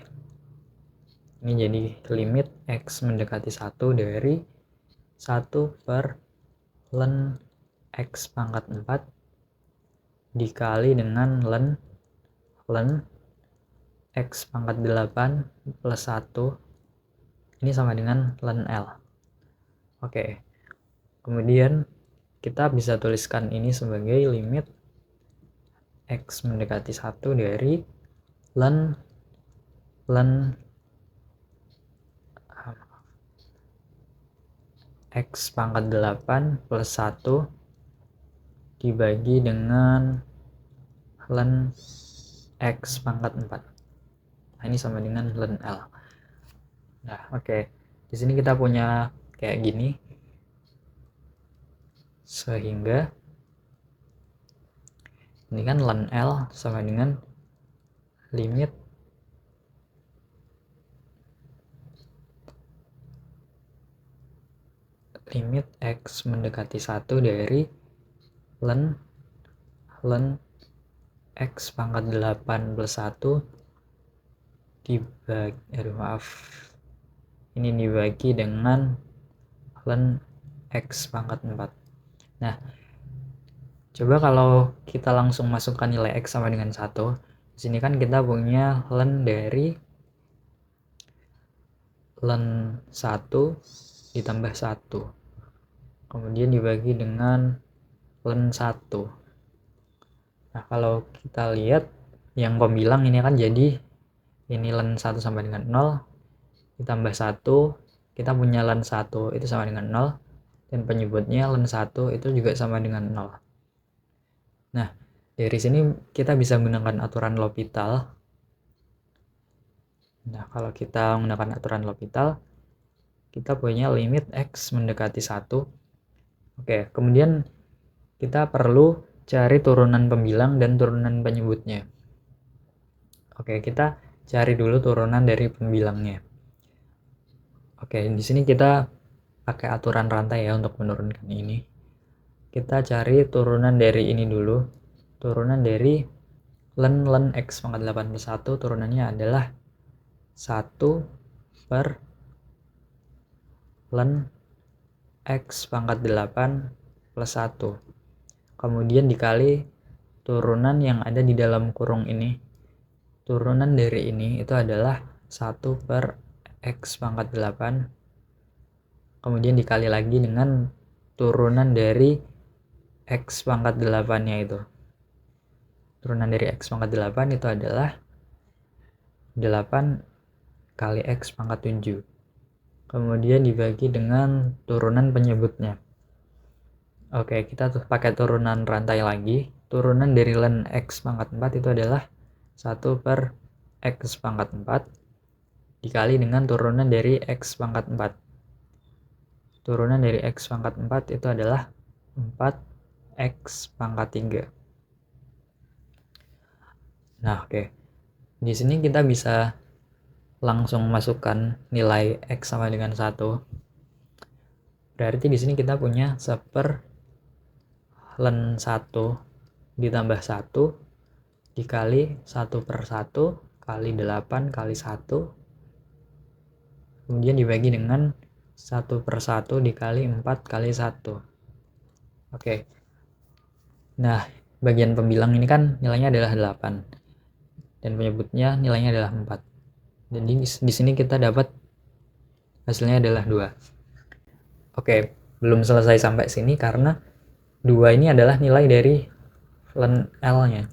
Ini jadi limit X mendekati 1 dari 1 per len X pangkat 4 dikali dengan len X pangkat 8 plus 1 ini sama dengan len L. Oke, kemudian kita bisa tuliskan ini sebagai limit X mendekati 1 dari len X pangkat 8 plus 1 dibagi dengan len X pangkat 4. Nah, ini sama dengan len L. Nah, oke. Di sini kita punya kayak gini. Sehingga ini kan len L sama dengan limit X mendekati 1 dari len X pangkat 8 plus 1 dibagi dengan len X pangkat 4. Nah, coba kalau kita langsung masukkan nilai X sama dengan 1, di sini kan kita punya len dari len 1 ditambah 1. Kemudian dibagi dengan len 1. Nah, kalau kita lihat yang pembilang ini kan jadi ini len 1 sama dengan 0 ditambah 1, kita punya len 1 itu sama dengan 0 dan penyebutnya len 1 itu juga sama dengan 0. Nah, dari sini kita bisa menggunakan aturan L'Hopital. Nah, kalau kita menggunakan aturan L'Hopital, kita punya limit X mendekati 1. Oke, kemudian kita perlu cari turunan pembilang dan turunan penyebutnya. Oke, kita cari dulu turunan dari pembilangnya. Oke, di sini kita pakai aturan rantai ya untuk menurunkan ini. Kita cari turunan dari ini dulu. Turunan dari len X pangkat 8 plus 1 turunannya adalah 1 per len X pangkat 8 plus 1. Kemudian dikali turunan yang ada di dalam kurung ini. Turunan dari ini itu adalah 1 per X pangkat 8. Kemudian dikali lagi dengan turunan dari X pangkat 8-nya itu. Turunan dari X pangkat 8 itu adalah 8 kali X pangkat 7. Kemudian dibagi dengan turunan penyebutnya. Oke, kita pakai turunan rantai lagi. Turunan dari len X pangkat 4 itu adalah 1 per X pangkat 4 dikali dengan turunan dari X pangkat 4. Turunan dari X pangkat 4 itu adalah 4X pangkat 3. Nah, oke. Di sini kita bisa langsung masukkan nilai X sama dengan 1. Berarti di sini kita punya 1 per len 1 ditambah 1 dikali 1 per 1 kali 8 kali 1. Kemudian dibagi dengan 1 per 1 dikali 4 kali 1. Oke. Nah, bagian pembilang ini kan nilainya adalah 8. Dan penyebutnya nilainya adalah 4. Jadi di sini kita dapat hasilnya adalah 2. Oke, belum selesai sampai sini karena 2 ini adalah nilai dari len L-nya.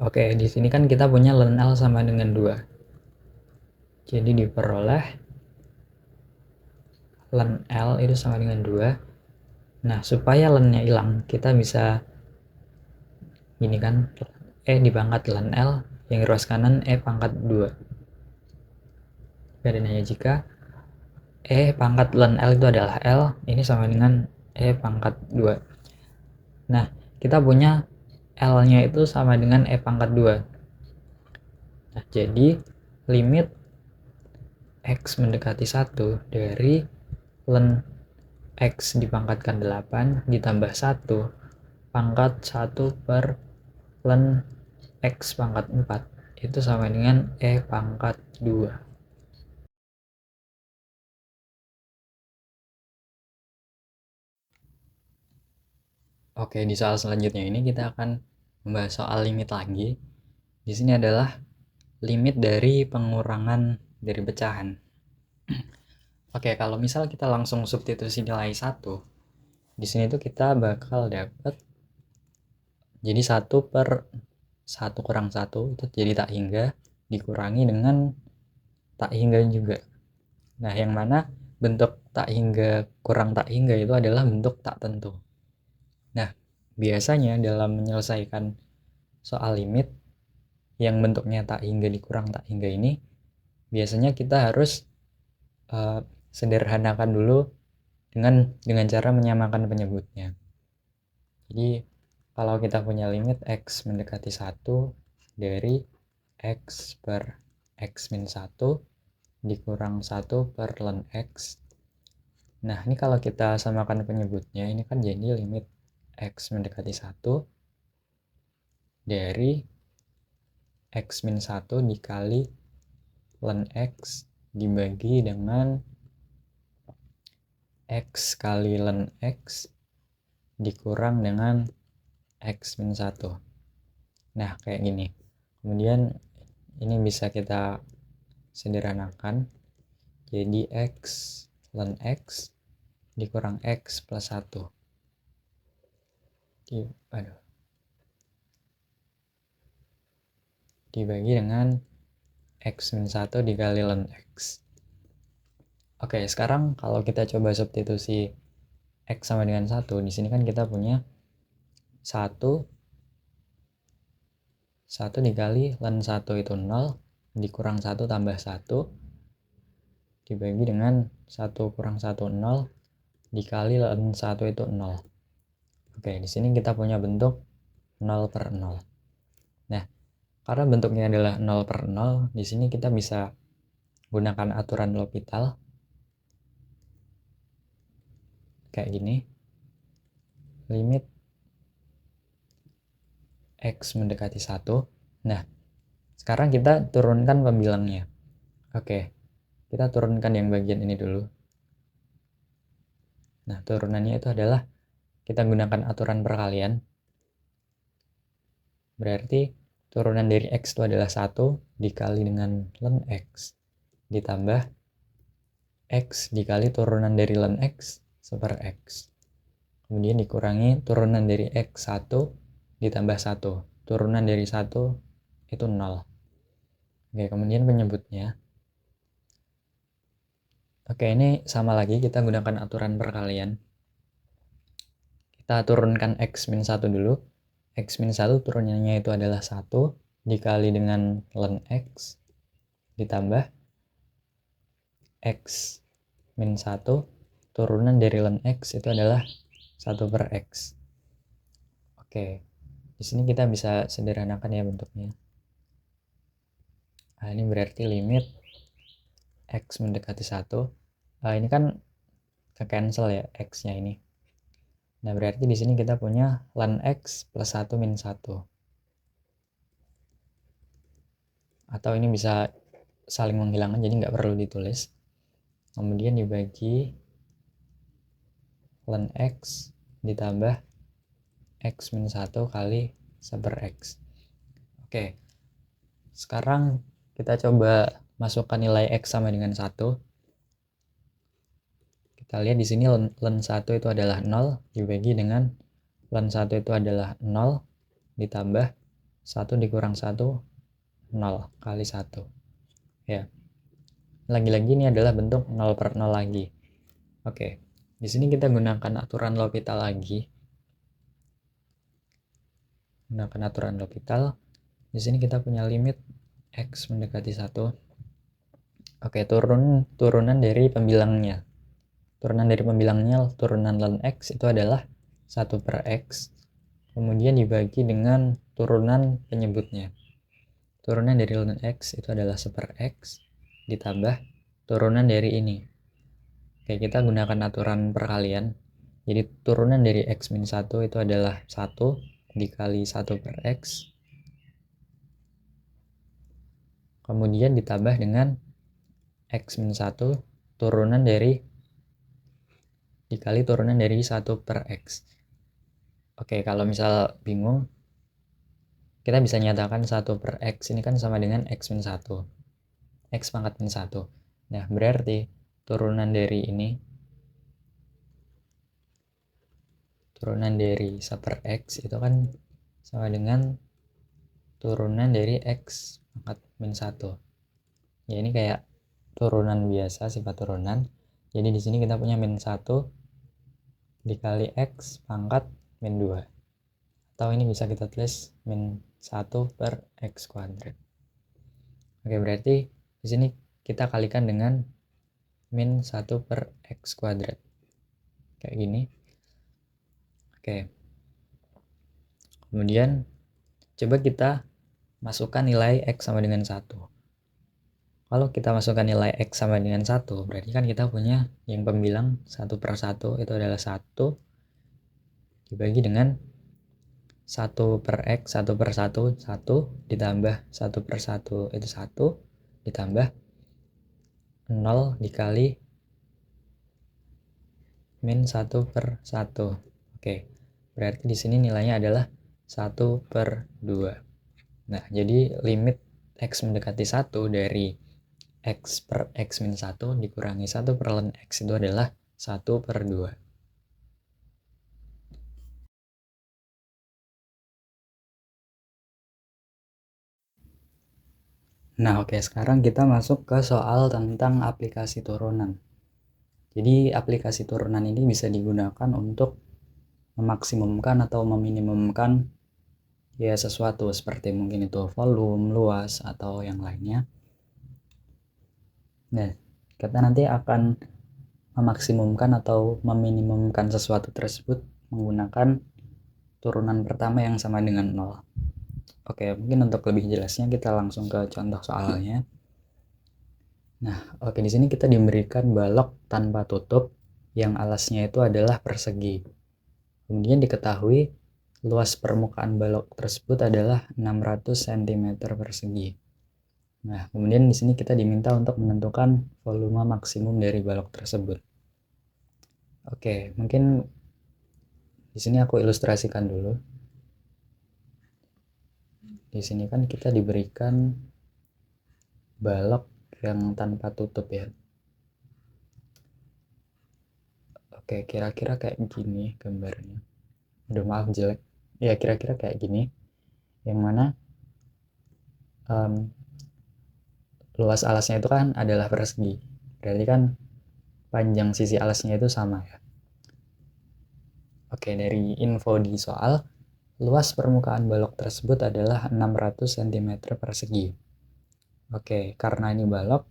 Oke, di sini kan kita punya len L sama dengan 2. Jadi diperoleh len L itu sama dengan 2. Nah, supaya lennya hilang, kita bisa gini kan, dipangkat len L yang ruas kanan pangkat 2. Dan hanya jika pangkat len L itu adalah L, ini sama dengan pangkat 2. Nah, kita punya L-nya itu sama dengan pangkat 2. Nah, jadi limit X mendekati 1 dari len X dipangkatkan 8 ditambah 1 pangkat 1 per ln X pangkat 4 itu sama dengan E pangkat 2. Oke, di soal selanjutnya ini kita akan membahas soal limit lagi. Di sini adalah limit dari pengurangan dari pecahan. Oke, kalau misal kita langsung substitusi nilai 1, di sini tuh kita bakal dapat jadi 1 per 1 kurang 1 itu jadi tak hingga dikurangi dengan tak hingga juga. Nah, yang mana bentuk tak hingga kurang tak hingga itu adalah bentuk tak tentu. Nah, biasanya dalam menyelesaikan soal limit yang bentuknya tak hingga dikurang tak hingga ini, biasanya kita harus sederhanakan dulu dengan cara menyamakan penyebutnya. Jadi kalau kita punya limit X mendekati 1 dari X per X min 1 dikurang 1 per ln X. Nah, ini kalau kita samakan penyebutnya, ini kan jadi limit X mendekati 1 dari X min 1 dikali ln X dibagi dengan X kali ln X dikurang dengan X min 1. Nah, kayak gini. Kemudian ini bisa kita sederhanakan. Jadi X ln X dikurang X plus 1. Dibagi dengan X min 1 dikali ln X. Oke, sekarang kalau kita coba substitusi X sama dengan 1, di sini kan kita punya 1 dikali ln 1 itu 0 dikurang 1 tambah 1 dibagi dengan 1 kurang 1 0 dikali ln 1 itu 0. Oke, di sini kita punya bentuk 0 per 0. Nah, karena bentuknya adalah 0 per 0, di sini kita bisa gunakan aturan L'Hopital kayak gini. Limit X mendekati 1. Nah, sekarang kita turunkan pembilangnya. Oke, kita turunkan yang bagian ini dulu. Nah, turunannya itu adalah kita gunakan aturan perkalian. Berarti turunan dari X itu adalah 1 dikali dengan ln X ditambah X dikali turunan dari ln X seper X. Kemudian dikurangi turunan dari X1 ditambah 1. Turunan dari 1 itu 0. Oke, kemudian penyebutnya. Oke, ini sama lagi kita gunakan aturan perkalian. Kita turunkan X min 1 dulu. X min 1 turunannya itu adalah 1 dikali dengan ln X ditambah X min 1 turunan dari ln X itu adalah 1 per X. Oke, di sini kita bisa sederhanakan ya bentuknya. Nah, ini berarti limit X mendekati 1. Ini kan ke-cancel ya X-nya ini. Nah, berarti di sini kita punya ln X plus 1 min 1. Atau ini bisa saling menghilangkan, jadi nggak perlu ditulis. Kemudian dibagi ln X ditambah X min 1 kali seper X. Oke, sekarang kita coba masukkan nilai X sama dengan 1. Kita lihat di sini ln 1 itu adalah 0 dibagi dengan ln 1 itu adalah 0 ditambah 1 dikurang 1 0 kali 1. Ya. Lagi-lagi ini adalah bentuk 0 per 0 lagi. Oke. Di sini kita gunakan aturan L'Hopital lagi. Gunakan aturan L'Hopital. Di sini kita punya limit X mendekati 1. Oke, turunan dari pembilangnya. Turunan dari pembilangnya, turunan ln X itu adalah 1 per X. Kemudian dibagi dengan turunan penyebutnya. Turunan dari ln X itu adalah seper X ditambah turunan dari ini. Oke, kita gunakan aturan perkalian. Jadi turunan dari X min 1 itu adalah 1 dikali 1 per X. Kemudian ditambah dengan X min 1 turunan dari dikali turunan dari 1 per X. Oke, kalau misal bingung, kita bisa nyatakan 1 per X ini kan sama dengan X min 1. X pangkat min 1. Nah, berarti turunan dari ini, turunan dari 1 per X itu kan sama dengan turunan dari X pangkat min 1. Ya, ini kayak turunan biasa, sifat turunan. Jadi di sini kita punya min 1 dikali X pangkat min 2. Atau ini bisa kita tulis min 1 per X kuadrat. Oke, berarti di sini kita kalikan dengan min 1 per X kuadrat. Kayak gini. Oke. Kemudian coba kita masukkan nilai X sama dengan 1. Kalau kita masukkan nilai X sama dengan 1, berarti kan kita punya yang pembilang 1 per 1 itu adalah 1 dibagi dengan 1 per X, 1 per 1, 1 ditambah 1 per 1 itu 1 ditambah 0 dikali min 1 per 1. Oke, berarti di sini nilainya adalah 1 per 2. Nah, jadi limit X mendekati 1 dari X per X min 1 dikurangi 1 per ln X itu adalah 1 per 2. Nah, oke, sekarang kita masuk ke soal tentang aplikasi turunan. Jadi aplikasi turunan ini bisa digunakan untuk memaksimumkan atau meminimumkan ya sesuatu, seperti mungkin itu volume, luas, atau yang lainnya. Nah, kita nanti akan memaksimumkan atau meminimumkan sesuatu tersebut menggunakan turunan pertama yang sama dengan 0. Oke, mungkin untuk lebih jelasnya kita langsung ke contoh soalnya. Nah, oke, di sini kita diberikan balok tanpa tutup yang alasnya itu adalah persegi. Kemudian diketahui luas permukaan balok tersebut adalah 600 cm persegi. Nah, kemudian di sini kita diminta untuk menentukan volume maksimum dari balok tersebut. Oke, mungkin di sini aku ilustrasikan dulu. Di sini kan kita diberikan balok yang tanpa tutup ya. Oke, kira-kira kayak gini gambarnya. Aduh, maaf jelek. Ya, kira-kira kayak gini. Yang mana luas alasnya itu kan adalah persegi. Berarti kan panjang sisi alasnya itu sama ya. Oke, dari info di soal, luas permukaan balok tersebut adalah 600 cm persegi. Oke, karena ini balok,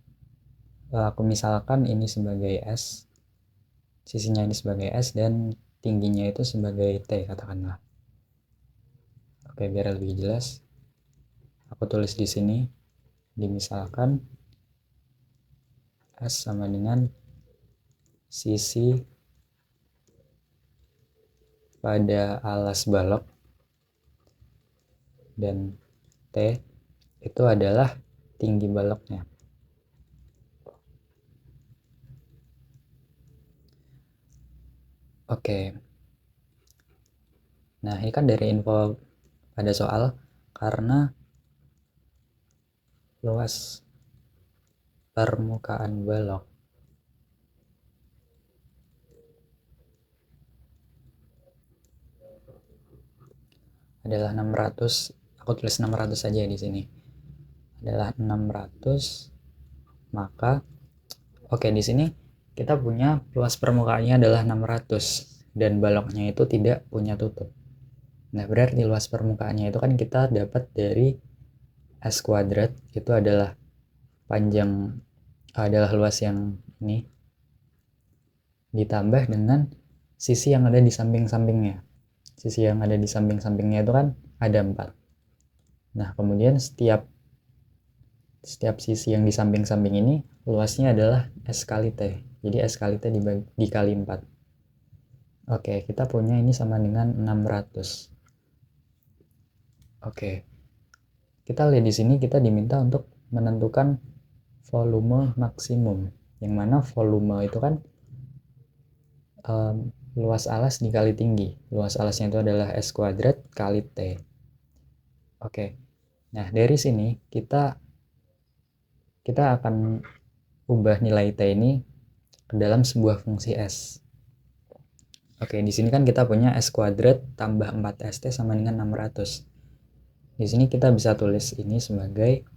aku misalkan ini sebagai S, sisinya ini sebagai S, dan tingginya itu sebagai T, katakanlah. Oke, biar lebih jelas, aku tulis di sini, dimisalkan S sama dengan sisi pada alas balok, dan T itu adalah tinggi baloknya. Oke. Nah, ini kan dari info pada soal, karena luas permukaan balok adalah 600, aku tulis 600 saja di sini. Adalah 600, maka oke, di sini kita punya luas permukaannya adalah 600 dan baloknya itu tidak punya tutup. Nah, berarti luas permukaannya itu kan kita dapat dari S kuadrat, itu adalah panjang, adalah luas yang ini, ditambah dengan sisi yang ada di samping-sampingnya. Sisi yang ada di samping-sampingnya itu kan ada 4. Nah, kemudian setiap sisi yang di samping-samping ini luasnya adalah S kali T. Jadi S kali T dikali 4. Oke, kita punya ini sama dengan 600. Oke, kita lihat di sini kita diminta untuk menentukan volume maksimum, yang mana volume itu kan luas alas dikali tinggi. Luas alasnya itu adalah S kuadrat kali T. Oke, nah dari sini kita akan ubah nilai T ini ke dalam sebuah fungsi S. Oke, di sini kan kita punya S kuadrat tambah 4ST sama dengan 600. Di sini kita bisa tulis ini sebagai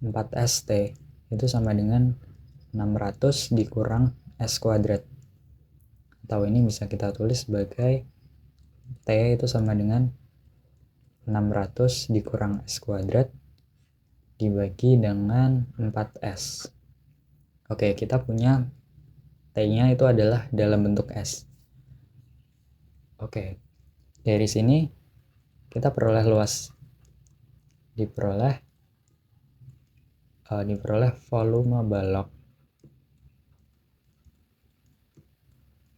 4ST itu sama dengan 600 dikurang S kuadrat. Atau ini bisa kita tulis sebagai T itu sama dengan 600 dikurang S kuadrat dibagi dengan 4S. Oke, kita punya T-nya itu adalah dalam bentuk S. Oke, dari sini kita peroleh luas. Diperoleh volume balok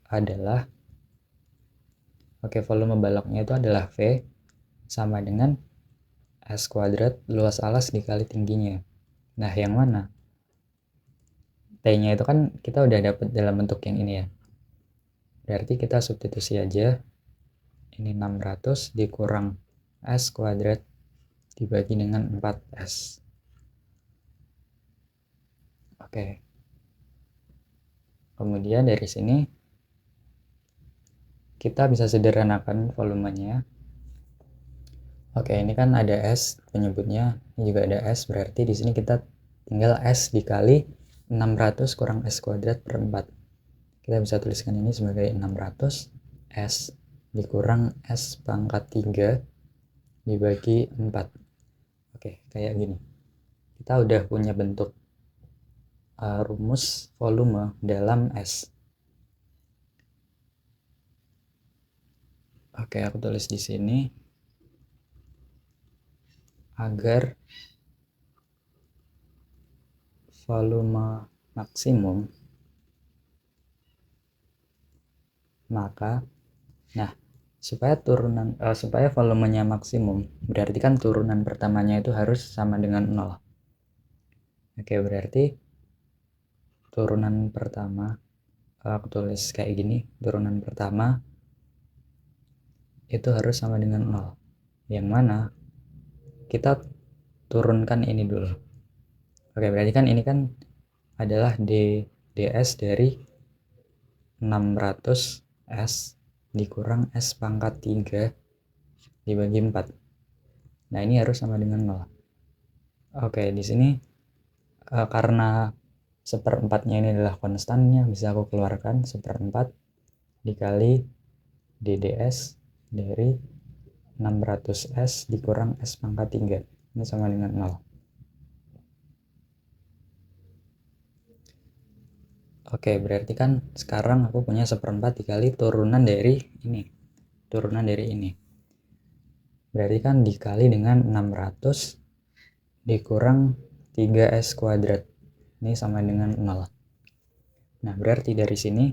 adalah, volume baloknya itu adalah V sama dengan S kuadrat luas alas dikali tingginya. Nah, yang mana? T-nya itu kan kita udah dapat dalam bentuk yang ini ya. Berarti kita substitusi aja. Ini 600 dikurang S kuadrat dibagi dengan 4S. Oke. Kemudian dari sini kita bisa sederhanakan volumenya. Oke, ini kan ada S penyebutnya, ini juga ada S, berarti di sini kita tinggal S dikali 600 kurang S kuadrat per 4. Kita bisa tuliskan ini sebagai 600 S dikurang S pangkat 3 dibagi 4. Oke, kayak gini. Kita udah punya bentuk rumus volume dalam S. Oke, aku tulis di sini agar volume maksimum, maka supaya volumenya maksimum, berarti kan turunan pertamanya itu harus sama dengan 0. Oke, berarti turunan pertama, aku tulis kayak gini, turunan pertama itu harus sama dengan 0. Yang mana kita turunkan ini dulu. Oke, berarti kan ini kan adalah ds dari 600 S dikurang S pangkat 3 dibagi 4. Nah, ini harus sama dengan 0. Oke, di sini karena seperempatnya ini adalah konstannya, bisa aku keluarkan seperempat dikali dds dari 600S dikurang S pangkat 3. Ini sama dengan 0. Oke, berarti kan sekarang aku punya seperempat dikali turunan dari ini. Turunan dari ini. Berarti kan dikali dengan 600 dikurang 3S kuadrat. Ini sama dengan 0. Nah, berarti dari sini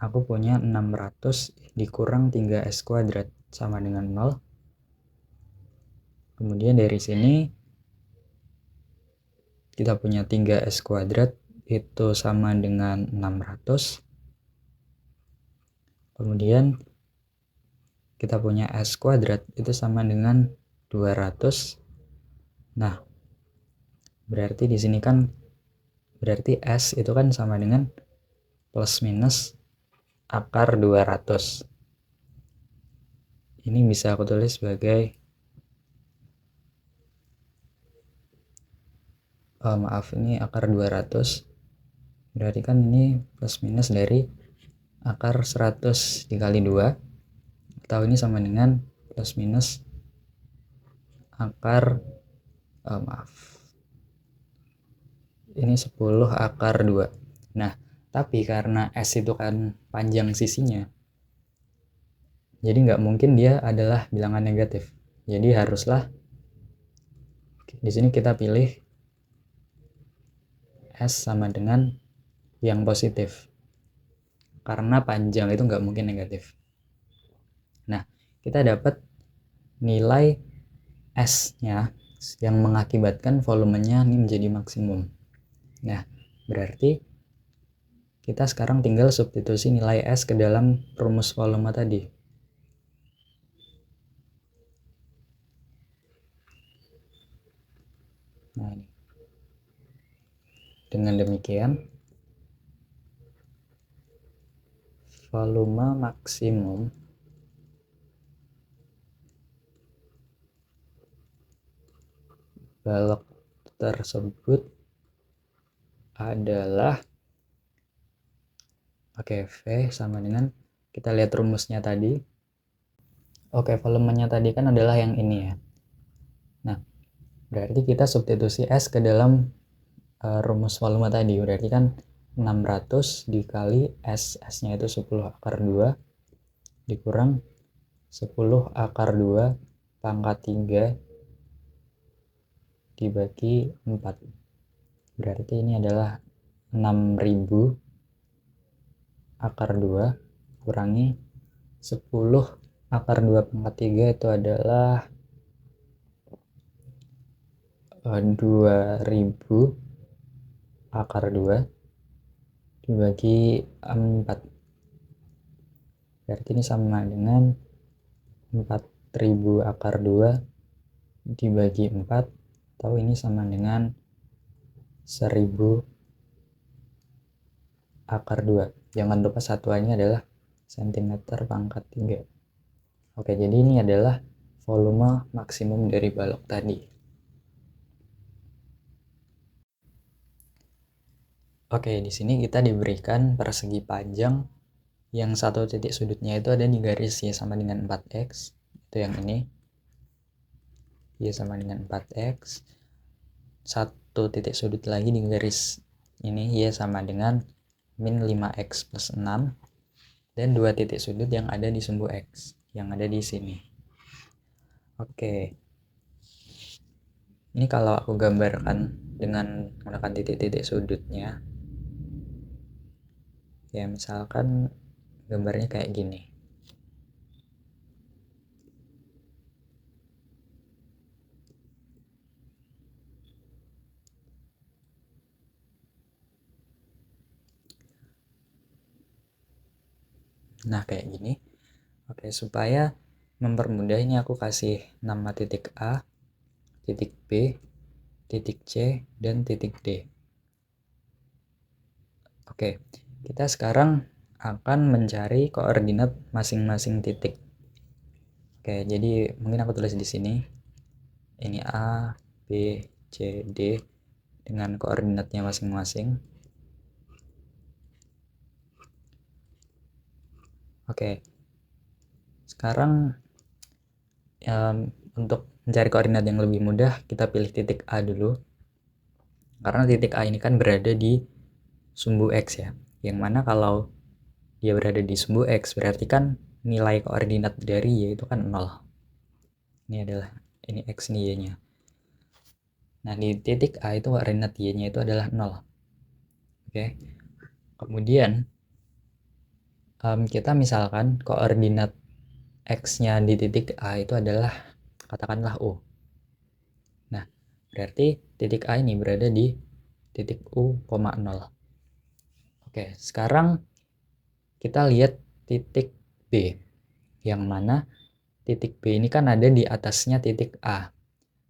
aku punya 600 dikurang 3S kuadrat sama dengan 0. Kemudian dari sini kita punya 3S kuadrat itu sama dengan 600. Kemudian kita punya S kuadrat itu sama dengan 200. Nah, berarti di sini kan berarti S itu kan sama dengan plus minus akar 200. Ini bisa aku tulis sebagai ini akar 200. Berarti kan ini plus minus dari akar 100 dikali 2, atau ini sama dengan plus minus akar ini 10 akar 2. Nah, tapi karena S itu kan panjang sisinya, jadi nggak mungkin dia adalah bilangan negatif. Jadi haruslah di sini kita pilih S sama dengan yang positif. karena panjang itu nggak mungkin negatif. Nah, kita dapat nilai S-nya yang mengakibatkan volumenya ini menjadi maksimum. Nah, berarti kita sekarang tinggal substitusi nilai S ke dalam rumus volume tadi. Nah, ini. Dengan demikian, volume maksimum balok tersebut adalah V sama dengan, kita lihat rumusnya tadi. Volumenya tadi kan adalah yang ini ya. Nah, berarti kita substitusi S ke dalam rumus volume tadi. Berarti kan 600 dikali S, S-nya itu 10 akar 2 dikurang 10 akar 2 pangkat 3 dibagi 4. Berarti ini adalah 6000 akar 2 kurangi 10 akar 2 pangkat 3 itu adalah 2000 akar 2 dibagi 4. Berarti ini sama dengan 4000 akar 2 dibagi 4, atau ini sama dengan 1000 akar 2. Jangan lupa satuannya adalah cm pangkat 3. Jadi ini adalah volume maksimum dari balok tadi. Di sini kita diberikan persegi panjang yang satu titik sudutnya itu ada di garis Y sama dengan 4x. Itu yang ini. Y sama dengan 4x. Satu titik sudut lagi di garis ini Y sama dengan min 5x plus 6. Dan dua titik sudut yang ada di sumbu X, yang ada di sini. Ini kalau aku gambarkan dengan menggunakan titik-titik sudutnya, ya misalkan gambarnya kayak gini. Nah, kayak gini. Supaya mempermudah ini aku kasih nama titik A, titik B, titik C, dan titik D. Kita sekarang akan mencari koordinat masing-masing titik. Jadi mungkin aku tulis di sini. Ini A, B, C, D dengan koordinatnya masing-masing. Sekarang untuk mencari koordinat yang lebih mudah, kita pilih titik A dulu. Karena titik A ini kan berada di sumbu X ya. Yang mana kalau dia berada di sumbu X, berarti kan nilai koordinat dari Y itu kan 0. Ini adalah, ini X ini Y-nya. Nah, di titik A itu koordinat Y-nya itu adalah 0. Kemudian, kita misalkan koordinat X-nya di titik A itu adalah, katakanlah U. Nah, berarti titik A ini berada di titik U, 0. Sekarang kita lihat titik B, yang mana titik B ini kan ada di atasnya titik A.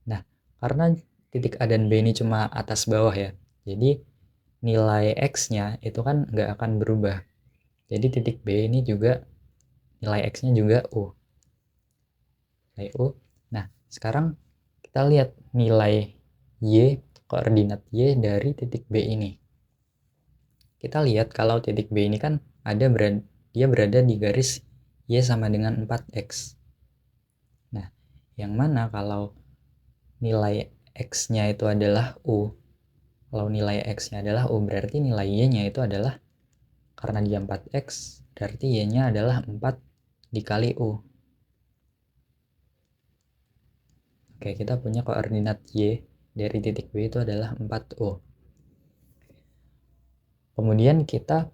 Nah, karena titik A dan B ini cuma atas bawah ya, jadi nilai X-nya itu kan nggak akan berubah. Jadi titik B ini juga nilai X-nya juga U. Nilai U. Nah, sekarang kita lihat nilai Y, koordinat Y dari titik B ini. Kita lihat kalau titik B ini kan dia berada di garis Y sama dengan 4X. Nah, yang mana kalau nilai X-nya itu adalah U. Kalau nilai X-nya adalah U, berarti nilai Y-nya itu adalah, karena dia 4X, berarti Y-nya adalah 4 dikali U. Kita punya koordinat Y dari titik B itu adalah 4U. Kemudian kita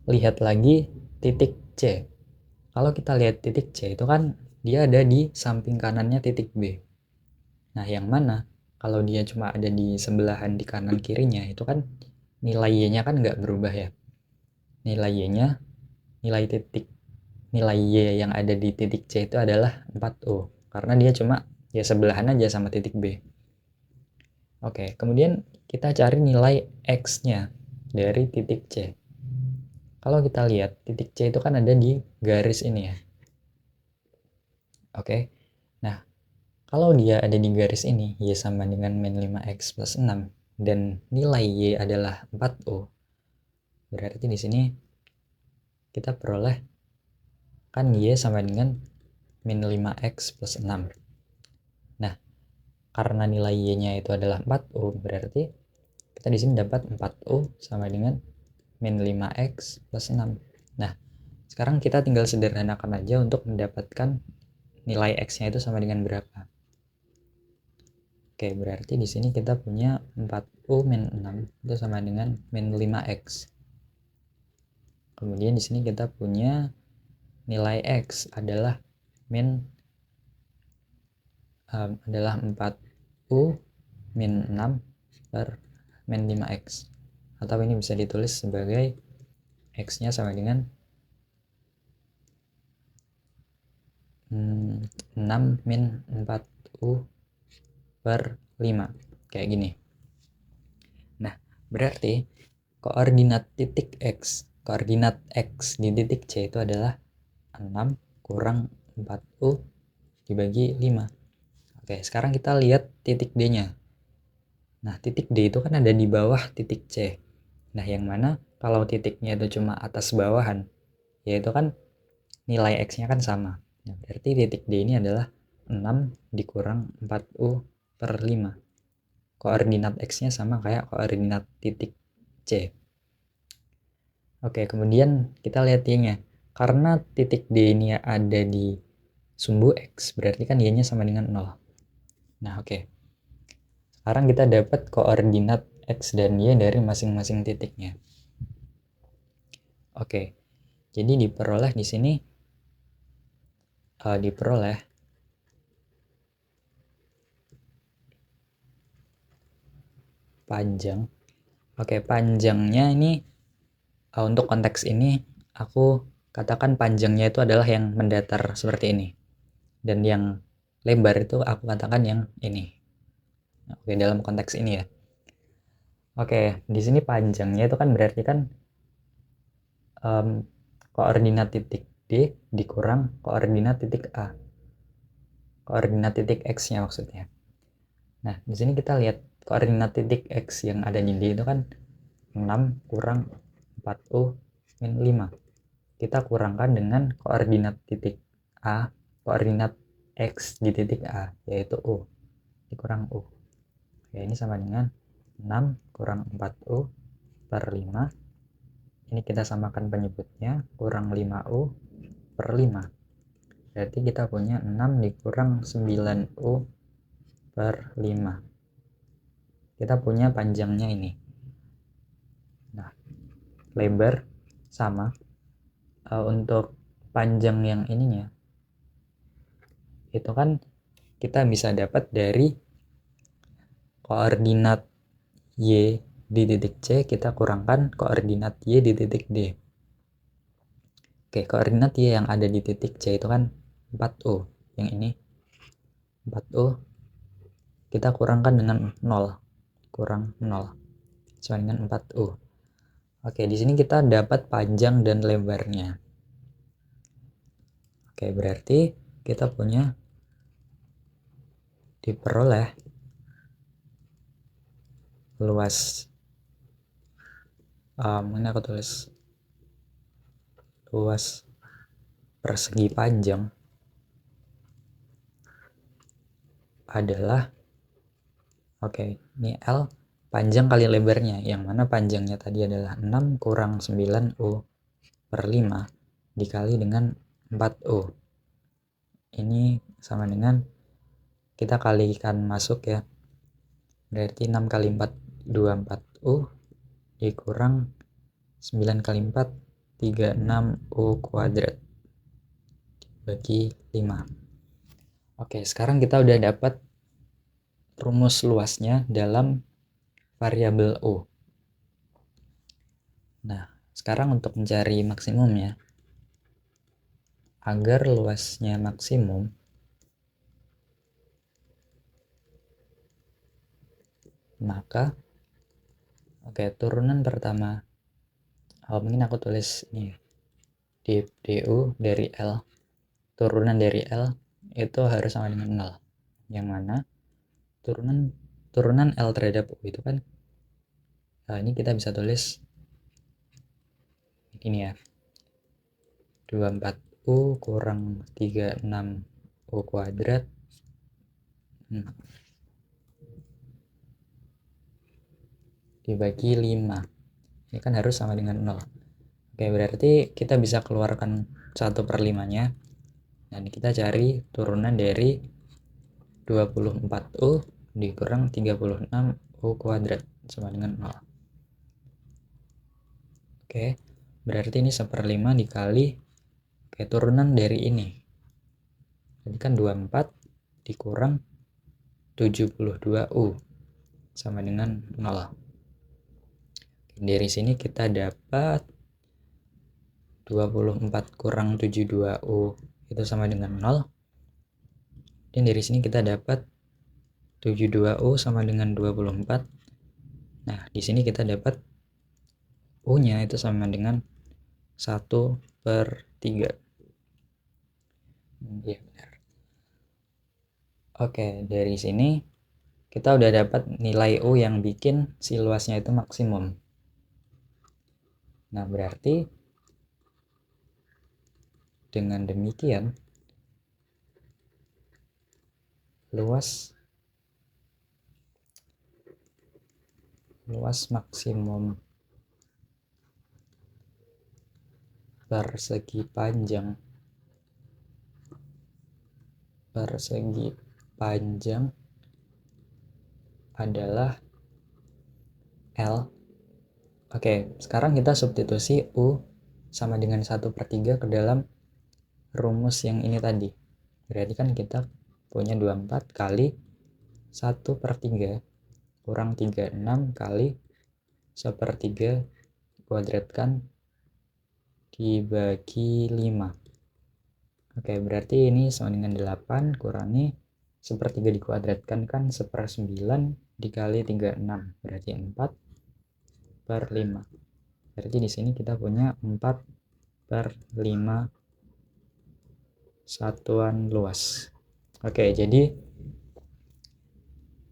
lihat lagi titik C. Kalau kita lihat titik C itu kan dia ada di samping kanannya titik B. Nah, yang mana kalau dia cuma ada di sebelahan di kanan kirinya itu kan nilai Y-nya kan nggak berubah ya. Nilai Y-nya, nilai Y yang ada di titik C itu adalah 4U. Karena dia cuma ya sebelahan aja sama titik B. Oke, kemudian kita cari nilai X-nya dari titik C. Kalau kita lihat, titik C itu kan ada di garis ini ya. Oke, nah kalau dia ada di garis ini, Y sama dengan min 5X plus 6, dan nilai Y adalah 4U, berarti di sini kita peroleh kan Y sama dengan min 5X plus 6. Nah, karena nilai Y-nya itu adalah 4U, berarti kita di sini dapat 4U sama dengan min 5X plus 6. Nah, sekarang kita tinggal sederhanakan aja untuk mendapatkan nilai X-nya itu sama dengan berapa. Oke, berarti di sini kita punya 4U min 6 itu sama dengan min 5X. Kemudian di sini kita punya nilai X adalah adalah 4U min 6 per min 5X. Atau ini bisa ditulis sebagai X-nya sama dengan 6 min 4U per 5. Kayak gini. Nah, berarti koordinat titik X, koordinat X di titik C itu adalah 6 kurang 4U dibagi 5. Oke, sekarang kita lihat titik D-nya. Nah, titik D itu kan ada di bawah titik C. Nah, yang mana kalau titiknya itu cuma atas bawahan, yaitu kan nilai X-nya kan sama. Nah, berarti titik D ini adalah 6 dikurang 4U per 5. Koordinat X-nya sama kayak koordinat titik C. Oke, kemudian kita lihat Y-nya. Karena titik D ini ada di sumbu X, berarti kan Y-nya sama dengan 0. Nah, oke. Sekarang kita dapat koordinat X dan Y dari masing-masing titiknya. Oke, jadi diperoleh di sini diperoleh panjang. Oke, panjangnya ini untuk konteks ini aku katakan panjangnya itu adalah yang mendatar seperti ini. Dan yang lebar itu aku katakan yang ini. Oke, dalam konteks ini ya. Oke, di sini panjangnya itu kan berarti kan koordinat titik D dikurang koordinat titik A. Koordinat titik X-nya maksudnya. Nah, di sini kita lihat koordinat titik X yang ada di D itu kan 6 kurang 4U min 5. Kita kurangkan dengan koordinat titik A, koordinat X di titik A, yaitu U. Dikurang U. Oke, ini sama dengan 6 kurang 4U per 5. Ini kita samakan penyebutnya, kurang 5U per 5. Berarti kita punya 6 dikurang 9U per 5. Kita punya panjangnya ini. Nah, lebar sama. Untuk panjang yang ininya, itu kan kita bisa dapat dari koordinat Y di titik C, kita kurangkan koordinat Y di titik D. Oke, koordinat Y yang ada di titik C itu kan 4U. Yang ini 4U kita kurangkan dengan 0. Kurang 0. Sama dengan 4U. Oke, di sini kita dapat panjang dan lebarnya. Oke, berarti kita punya diperoleh luas ini aku tulis luas persegi panjang adalah ini L panjang kali lebarnya, yang mana panjangnya tadi adalah 6 kurang 9U per 5 dikali dengan 4U. Ini sama dengan kita kalikan masuk ya, berarti 6 kali 4 24U dikurang 9 kali 4 36U kuadrat bagi 5. Oke, sekarang kita udah dapat rumus luasnya dalam variabel U. Nah, sekarang untuk mencari maksimumnya, agar luasnya maksimum, maka turunan pertama, mungkin aku tulis ini, du dari L, turunan dari L itu harus sama dengan 0. Yang mana turunan L terhadap U itu kan, ini kita bisa tulis ini ya, 24U kurang 36U kuadrat dibagi 5. Ini kan harus sama dengan 0. Oke, berarti kita bisa keluarkan 1/5-nya. Dan kita cari turunan dari 24U dikurang 36U kuadrat sama dengan 0. Oke, berarti ini 1/5 dikali turunan dari ini. Jadi kan 24 dikurang 72U sama dengan 0. Dari sini kita dapat 24 kurang 72U itu sama dengan 0. Dan dari sini kita dapat 72U sama dengan 24. Nah, di sini kita dapat U-nya itu sama dengan 1/3. Iya, benar. Oke, dari sini kita udah dapat nilai U yang bikin si luasnya itu maksimum. Nah, berarti dengan demikian luas maksimum persegi panjang adalah L. Oke, sekarang kita substitusi U sama dengan 1/3 ke dalam rumus yang ini tadi. Berarti kan kita punya 24 kali 1/3 kurang 36 kali 1/3 kuadratkan dibagi 5. Oke, berarti ini sama dengan 8 kurangi 1/3 dikuadratkan kan 1/9 dikali 36, berarti 4/5. Berarti di sini kita punya 4/5 satuan luas. Oke, jadi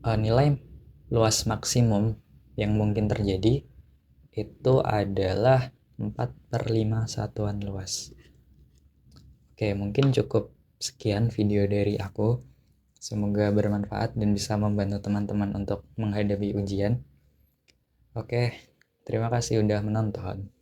nilai luas maksimum yang mungkin terjadi itu adalah 4/5 satuan luas. Oke, mungkin cukup sekian video dari aku. Semoga bermanfaat dan bisa membantu teman-teman untuk menghadapi ujian. Oke, terima kasih udah menonton.